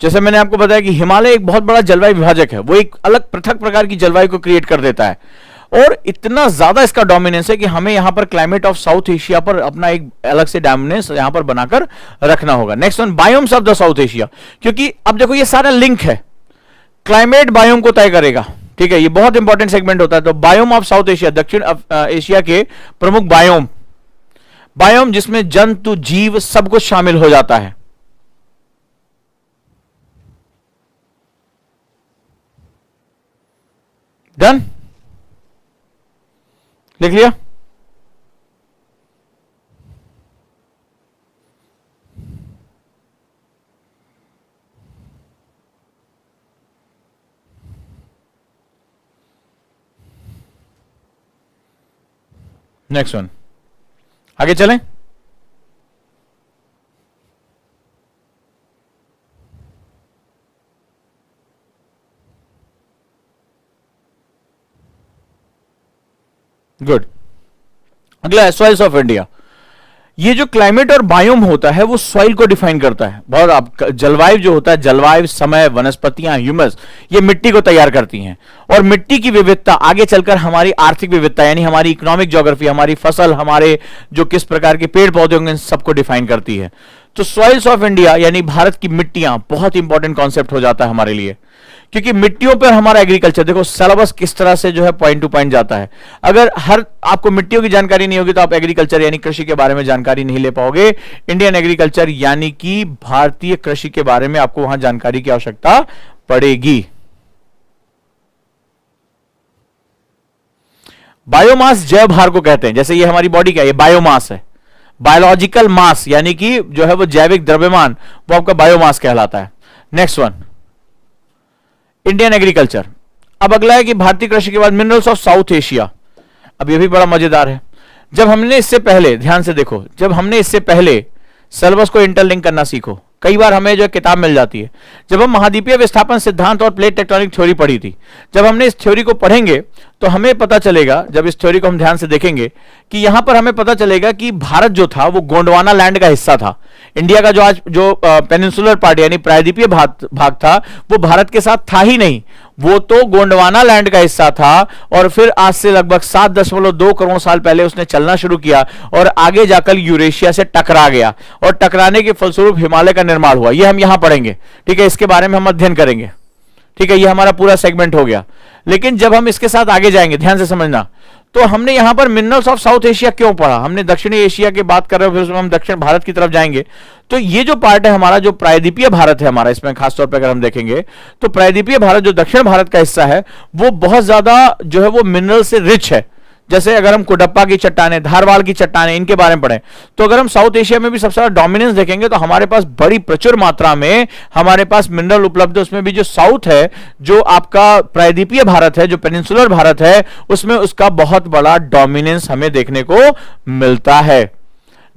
जैसे मैंने आपको बताया कि हिमालय एक बहुत बड़ा जलवायु विभाजक है, वो एक अलग पृथक प्रकार की जलवायु को क्रिएट कर देता है और इतना ज्यादा इसका डोमिनेंस है कि हमें यहां पर क्लाइमेट ऑफ साउथ एशिया पर अपना एक अलग से डोमिनेंस यहां पर बनाकर रखना होगा। Next one, biomes of the South Asia, क्योंकि अब देखो ये सारा लिंक है, क्लाइमेट बायोम को तय करेगा, ठीक है, ये बहुत इंपॉर्टेंट सेगमेंट होता है। तो बायोम ऑफ साउथ एशिया, दक्षिण एशिया के प्रमुख बायोम, बायोम जिसमें जंतु जीव सब कुछ शामिल हो जाता है। डन? लिख लिया? नेक्स्ट वन, आगे चलें। गुड। अगला है सॉइल्स ऑफ इंडिया। ये जो क्लाइमेट और बायोम होता है वो सॉइल को डिफाइन करता है। बहुत आप जलवायु जो होता है, जलवायु, समय, वनस्पतियां, ह्यूमस, ये मिट्टी को तैयार करती हैं और मिट्टी की विविधता आगे चलकर हमारी आर्थिक विविधता यानी हमारी इकोनॉमिक ज्योग्राफी, हमारी फसल, हमारे जो किस प्रकार के पेड़ पौधे होंगे, सबको डिफाइन करती है। तो सॉइल्स ऑफ इंडिया यानी भारत की मिट्टियां बहुत इंपॉर्टेंट कॉन्सेप्ट हो जाता है हमारे लिए, क्योंकि मिट्टियों पर हमारा एग्रीकल्चर, देखो सिलेबस किस तरह से जो है पॉइंट टू पॉइंट जाता है। अगर हर आपको मिट्टियों की जानकारी नहीं होगी तो आप एग्रीकल्चर यानी कृषि के बारे में जानकारी नहीं ले पाओगे। इंडियन एग्रीकल्चर यानी कि भारतीय कृषि के बारे में आपको वहां जानकारी की आवश्यकता पड़ेगी। बायोमास जैव भार को कहते हैं। जैसे ये हमारी बॉडी क्या है, ये बायोमास है, बायोलॉजिकल मास यानी कि जो है वो जैविक द्रव्यमान, वो आपका बायोमास कहलाता है। Next one, Indian agriculture. अब अगला है कि भारतीय कृषि के बाद मिनरल्स ऑफ साउथ एशिया। अब ये भी बड़ा मजेदार है। जब हमने इससे पहले, ध्यान से देखो, जब हमने इससे पहले सिलेबस को इंटरलिंक करना सीखो, कई बार हमें जो किताब मिल जाती है, जब हम महाद्वीपीय विस्थापन सिद्धांत और प्लेट टेक्टोनिक थ्योरी पढ़ी थी, जब हमने इस थ्योरी को पढ़ेंगे तो हमें पता चलेगा, जब इस थ्योरी को हम ध्यान से देखेंगे कि यहां पर हमें पता चलेगा कि भारत जो था वो गोंडवाना लैंड का हिस्सा था। इंडिया का जो आज जो पेनिनसुलर पार्ट यानी प्रायद्वीपीय भाग था वो भारत के साथ था ही नहीं, वो तो गोंडवाना लैंड का हिस्सा था। और फिर आज से लगभग 7.2 करोड़ साल पहले उसने चलना शुरू किया और आगे जाकर यूरेशिया से टकरा गया और टकराने के फलस्वरूप हिमालय का निर्माण हुआ। ये हम यहां पढ़ेंगे, ठीक है, इसके बारे में हम अध्ययन करेंगे, ठीक है, ये हमारा पूरा सेगमेंट हो गया। लेकिन जब हम इसके साथ आगे जाएंगे, ध्यान से समझना, तो हमने यहां पर मिनरल्स ऑफ साउथ एशिया क्यों पढ़ा, हमने दक्षिणी एशिया की बात कर रहे हो, फिर उसमें हम दक्षिण भारत की तरफ जाएंगे। तो ये जो पार्ट है हमारा, जो प्रायद्वीपीय भारत है हमारा, इसमें खासतौर पर अगर हम देखेंगे तो प्रायद्वीपीय भारत जो दक्षिण भारत का हिस्सा है वो बहुत ज्यादा जो है वो मिनरल से रिच है। जैसे अगर हम कुडप्पा की चट्टानें, धारवाड़ की चट्टानें, इनके बारे में पढ़ें, तो अगर हम साउथ एशिया में भी सबसे ज्यादा डोमिनेंस देखेंगे तो हमारे पास बड़ी प्रचुर मात्रा में हमारे पास मिनरल उपलब्ध है। उसमें भी जो साउथ है, जो आपका प्रायद्वीपीय भारत है, जो पेनिनसुलर भारत है, उसमें उसका बहुत बड़ा डोमिनेंस हमें देखने को मिलता है।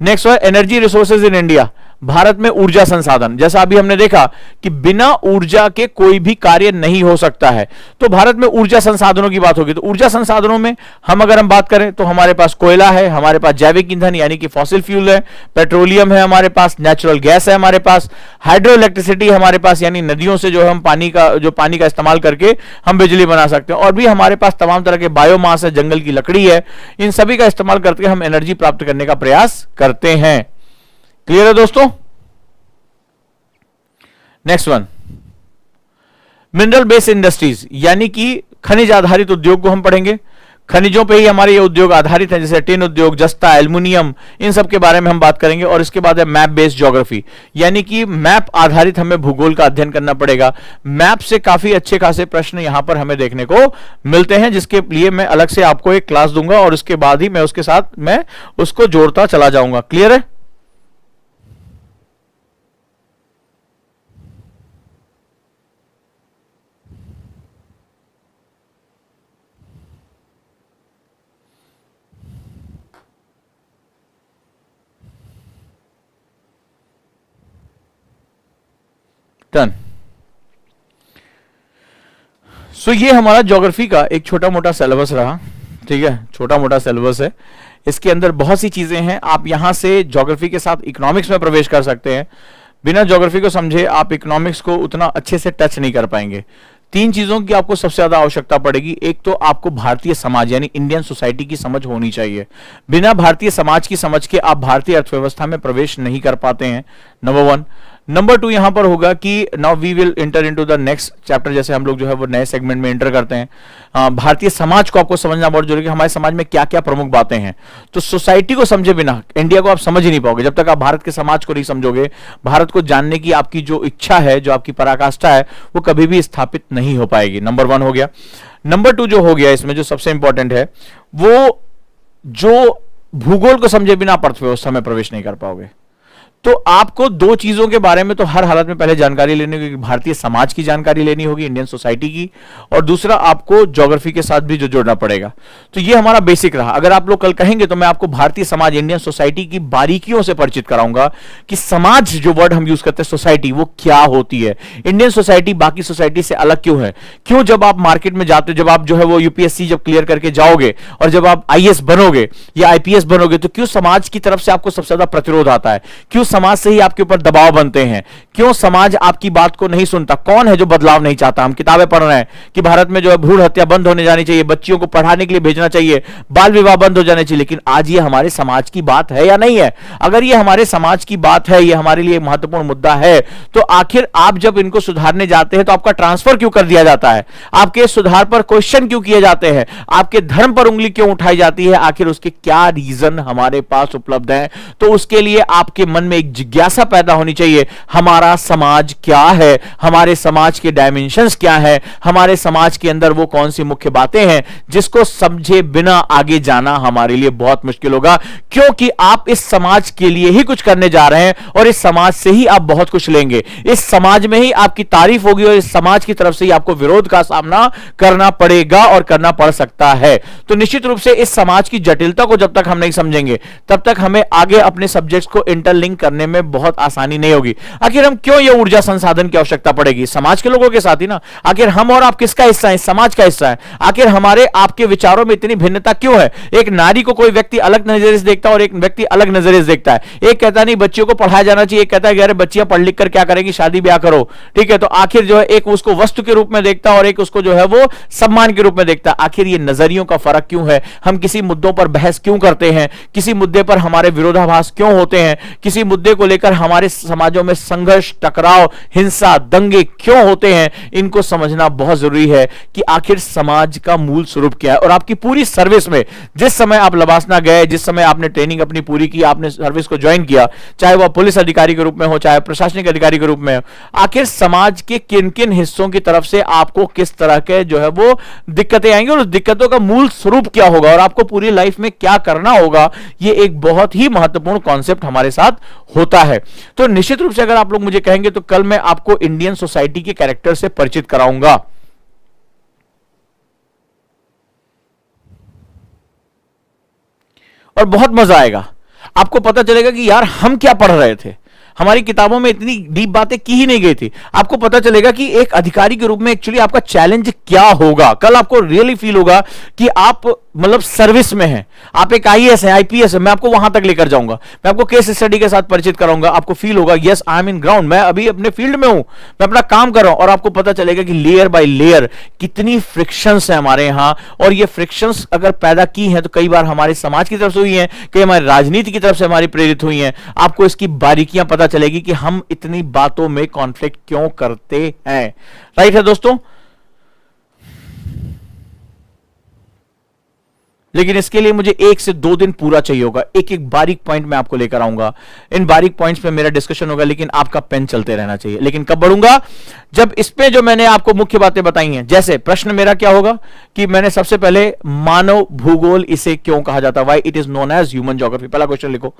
नेक्स्ट है energy resources in India. Bharat में ऊर्जा संसाधन, जैसा अभी हमने देखा कि बिना ऊर्जा के कोई भी कार्य नहीं हो सकता है, तो भारत में ऊर्जा संसाधनों की बात होगी। तो ऊर्जा संसाधनों में अगर हम बात करें तो हमारे पास कोयला है, हमारे पास जैविक ईंधन यानी कि फॉसिल फ्यूल है, पेट्रोलियम है, हमारे पास नेचुरल गैस है, हमारे पास हाइड्रो इलेक्ट्रिसिटी हमारे पास यानी नदियों से जो हम पानी का इस्तेमाल करके हम बिजली बना सकते हैं, और भी हमारे पास तमाम तरह के बायोमास है, जंगल की लकड़ी है, इन सभी का इस्तेमाल करके हम एनर्जी प्राप्त करने का प्रयास करते हैं। क्लियर है दोस्तों? Next one, mineral based industries यानी कि खनिज आधारित उद्योग को हम पढ़ेंगे। खनिजों पे ही हमारे ये उद्योग आधारित हैं, जैसे टिन उद्योग, जस्ता, एल्युमिनियम, इन सब के बारे में हम बात करेंगे। और इसके बाद है मैप बेस्ड ज्योग्राफी, यानी कि मैप आधारित हमें भूगोल का अध्ययन करना पड़ेगा। मैप से काफी अच्छे खासे प्रश्न यहां पर हमें देखने को मिलते हैं, जिसके लिए मैं अलग से आपको एक क्लास दूंगा और उसके बाद ही मैं उसके साथ मैं उसको जोड़ता चला जाऊंगा। क्लियर है? डन। सो ये हमारा ज्योग्राफी का एक छोटा मोटा सिलेबस रहा, ठीक है, छोटा मोटा सिलेबस है। इसके अंदर बहुत सी चीजें हैं। आप यहां से ज्योग्राफी के साथ इकोनॉमिक्स में प्रवेश कर सकते हैं। बिना ज्योग्राफी को समझे आप इकोनॉमिक्स को उतना अच्छे से टच नहीं कर पाएंगे। 3 चीजों की आपको सबसे ज्यादा आवश्यकता पड़ेगी। एक तो आपको भारतीय समाज यानी इंडियन सोसाइटी की समझ होनी चाहिए। बिना भारतीय समाज की समझ के आप भारतीय अर्थव्यवस्था में प्रवेश नहीं कर पाते हैं, नंबर 1। नंबर 2 यहां पर होगा कि now we will enter into the next chapter, जैसे हम लोग जो है वो नए सेगमेंट में एंटर करते हैं। भारतीय समाज को आपको समझना बहुत जरूरी है, हमारे समाज में क्या क्या प्रमुख बातें हैं। तो सोसाइटी को समझे बिना इंडिया को आप समझ ही नहीं पाओगे। जब तक आप भारत के समाज को नहीं समझोगे, भारत को जानने की आपकी जो इच्छा है, जो आपकी पराकाष्ठा है, वो कभी भी स्थापित नहीं हो पाएगी। नंबर 1 हो गया। नंबर 2 जो हो गया इसमें जो सबसे इंपॉर्टेंट है, वो जो भूगोल को समझे बिना आप अर्थव्यवस्था में प्रवेश नहीं कर पाओगे। तो आपको 2 चीजों के बारे में तो हर हालत में पहले जानकारी लेनी होगी, भारतीय समाज की जानकारी लेनी होगी, इंडियन सोसाइटी की, और दूसरा आपको ज्योग्राफी के साथ भी जो जोड़ना पड़ेगा। तो ये हमारा बेसिक रहा। अगर आप लोग कल कहेंगे तो मैं आपको भारतीय समाज, इंडियन सोसाइटी की बारीकियों से परिचित कराऊंगा कि समाज जो वर्ड हम यूज करते हैं सोसाइटी, वो क्या होती है, इंडियन सोसाइटी बाकी सोसाइटी से अलग क्यों है, क्यों जब आप मार्केट में जाते, जब आप जो है वो यूपीएससी जब क्लियर करके जाओगे और जब आप आईएएस बनोगे या आईपीएस बनोगे, तो क्यों समाज की तरफ से आपको सबसे ज्यादा प्रतिरोध आता है, क्यों समाज से ही आपके ऊपर दबाव बनते हैं? क्यों समाज आपकी बात को नहीं सुनता? कौन है जो बदलाव नहीं चाहता? हम किताबें पढ़ रहे हैं कि भारत में जो है भ्रूण हत्या बंद होने जानी चाहिए, बच्चियों को पढ़ाने के लिए भेजना चाहिए, बाल विवाह बंद हो जाने चाहिए, लेकिन आज ये हमारे समाज की बात है या नहीं है? अगर ये हमारे समाज की बात है, ये हमारे लिए महत्वपूर्ण मुद्दा है, तो आखिर आप जब इनको सुधारने जाते हैं तो आपका ट्रांसफर क्यों कर दिया जाता है? आपके सुधार पर क्वेश्चन क्यों किए जाते हैं? आपके धर्म पर उंगली क्यों उठाई जाती है? आखिर उसके क्या रीजन हमारे पास उपलब्ध है? तो उसके लिए आपके मन में एक जिज्ञासा पैदा होनी चाहिए, हमारा समाज क्या है, हमारे समाज के डायमेंशंस क्या है, हमारे समाज के अंदर वो कौन सी मुख्य बातें हैं जिसको समझे बिना आगे जाना हमारे लिए बहुत मुश्किल होगा, क्योंकि आप इस समाज के लिए ही कुछ करने जा रहे हैं और इस समाज से ही आप बहुत कुछ लेंगे, इस समाज में ही आपकी तारीफ होगी और इस समाज की तरफ से ही आपको विरोध का सामना करना पड़ेगा और करना पड़ सकता है। तो निश्चित रूप से इस समाज की जटिलता को जब तक हम नहीं समझेंगे तब तक हमें आगे अपने सब्जेक्ट्स को इंटरलिंक करने में बहुत आसानी नहीं होगी। आखिर हम क्यों ये ऊर्जा संसाधन की आवश्यकता पड़ेगी? समाज के लोगों के साथ ही ना। आखिर हम और आप किसका हिस्सा है? समाज का हिस्सा है। आखिर हमारे आपके विचारों में इतनी भिन्नता क्यों है? एक नारी को कोई व्यक्ति अलग नजरिए से देखता है और एक व्यक्ति अलग नजरिए से देखता है। एक कहता नहीं बच्चियों को पढ़ाया जाना चाहिए, एक कहता है अरे बच्चियां पढ़ लिख कर क्या करेंगी, शादी ब्याह करो, ठीक है। तो आखिर जो है एक उसको वस्तु के रूप में देखता है और एक उसको जो है वो सम्मान के रूप में देखता है। आखिर ये नजरियों का फर्क क्यों है? हम किसी मुद्दों पर बहस क्यों करते हैं? किसी मुद्दे पर हमारे विरोधाभास क्यों होते हैं? किसी मुद्दे को लेकर हमारे समाजों में संघर्ष, टकराव, हिंसा, दंगे क्यों होते हैं? इनको समझना बहुत जरूरी है कि आखिर समाज का मूल स्वरूप क्या है। और आपकी पूरी सर्विस में जिस समय आप लबासना गए, जिस समय आपने ट्रेनिंग अपनी पूरी की, आपने सर्विस को ज्वाइन किया, चाहे वह पुलिस अधिकारी के रूप में हो, चाहे प्रशासनिक अधिकारी के रूप में हो, आखिर समाज के किन किन हिस्सों की तरफ से आपको किस तरह के जो है वो दिक्कतें आएंगी और उस दिक्कतों का मूल स्वरूप क्या होगा और आपको पूरी लाइफ में क्या करना होगा, ये एक बहुत ही महत्वपूर्ण कॉन्सेप्ट हमारे साथ होता है। तो निश्चित रूप से अगर आप लोग मुझे कहेंगे तो कल मैं आपको इंडियन सोसाइटी के कैरेक्टर से परिचित कराऊंगा। और बहुत मजा आएगा। आपको पता चलेगा कि यार हम क्या पढ़ रहे थे, हमारी किताबों में इतनी डीप बातें की ही नहीं गई थी। आपको पता चलेगा कि एक अधिकारी के रूप में एक्चुअली आपका चैलेंज क्या होगा। कल आपको रियली फील होगा कि आप मतलब सर्विस में हैं, आप एक आईएएस है, आईपीएस है। मैं आपको वहां तक लेकर जाऊंगा, मैं आपको केस स्टडी के साथ परिचित कराऊंगा। आपको फील होगा yes I am in ground, मैं अभी अपने फील्ड में हूं, मैं अपना काम कर रहा हूं। और आपको पता चलेगा कि लेयर बाय लेयर कितनी फ्रिक्शंस है हमारे यहां, और ये फ्रिक्शंस अगर पैदा की हैं तो कई बार हमारे समाज की तरफ से हुई हैं, कई हमारी राजनीति की तरफ से हमारी प्रेरित हुई हैं। आपको इसकी बारीकियां पता चलेगी कि हम इतनी बातों में कॉन्फ्लिक्ट क्यों करते हैं। राइट है दोस्तों? लेकिन इसके लिए मुझे 1 से 2 दिन पूरा चाहिए होगा। एक एक बारीक पॉइंट मैं आपको लेकर आऊंगा, इन बारीक पॉइंट्स पे मेरा डिस्कशन होगा, लेकिन आपका पेन चलते रहना चाहिए। लेकिन कब बढ़ूंगा? जब इसमें जो मैंने आपको मुख्य बातें बताई हैं। जैसे प्रश्न मेरा क्या होगा कि मैंने सबसे पहले मानव भूगोल इसे क्यों कहा जाता है, why it is known as human geography. पहला क्वेश्चन लिखो,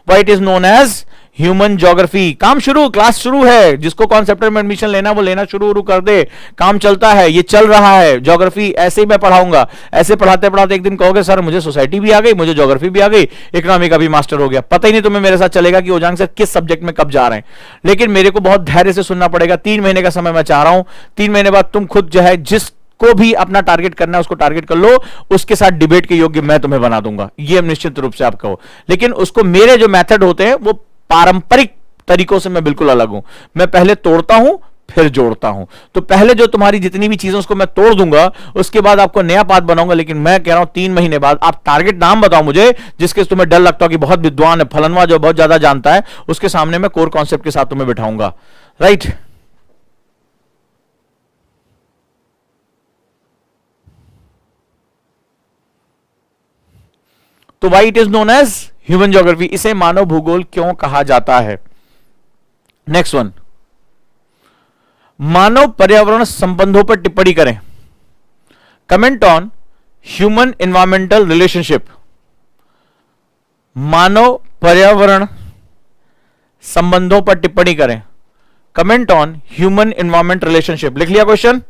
why it is known as human geography. काम शुरू, क्लास शुरू है। जिसको कॉन्सेप्ट में एडमिशन लेना वो लेना शुरू कर दे, काम चलता है, ये चल रहा है। ज्योग्राफी ऐसे ही मैं पढ़ाऊंगा। ऐसे पढ़ाते पढ़ाते एक दिन कहोगे सर मुझे सोसाइटी भी आ गई, मुझे ज्योग्राफी भी आ गई, इकोनॉमी का भी मास्टर हो गया। पता ही नहीं तुम्हें मेरे साथ चलेगा कि ओजांग सर किस सब्जेक्ट में कब जा रहे हैं। लेकिन मेरे को बहुत धैर्य से सुनना पड़ेगा। 3 महीने का समय मैं चाह रहा हूं। 3 महीने बाद तुम खुद जो है जिस को भी अपना टारगेट करना है उसको टारगेट कर लो, उसके साथ डिबेट के योग्य मैं तुम्हें बना दूंगा, ये निश्चित रूप से आप कहो। लेकिन उसको मेरे जो मेथड होते हैं वो पारंपरिक तरीकों से मैं बिल्कुल अलग हूं। मैं पहले तोड़ता हूं फिर जोड़ता हूं। तो पहले जो तुम्हारी जितनी भी चीजें उसको मैं तोड़ दूंगा, उसके बाद आपको नया पाथ बनाऊंगा। लेकिन मैं कह रहा हूं 3 महीने बाद आप टारगेट नाम बताओ मुझे जिसके तुम्हें डर लगता हो कि बहुत विद्वान है, फलनवा जो बहुत ज्यादा जानता है, उसके सामने मैं कोर कॉन्सेप्ट के साथ तुम्हें बिठाऊंगा। राइट? तो why it is known as human geography, इसे मानव भूगोल क्यों कहा जाता है। नेक्स्ट वन, मानव पर्यावरण संबंधों पर टिप्पणी करें। Comment on human environmental relationship. मानव पर्यावरण संबंधों पर टिप्पणी करें। Comment on human environment relationship. लिख लिया क्वेश्चन?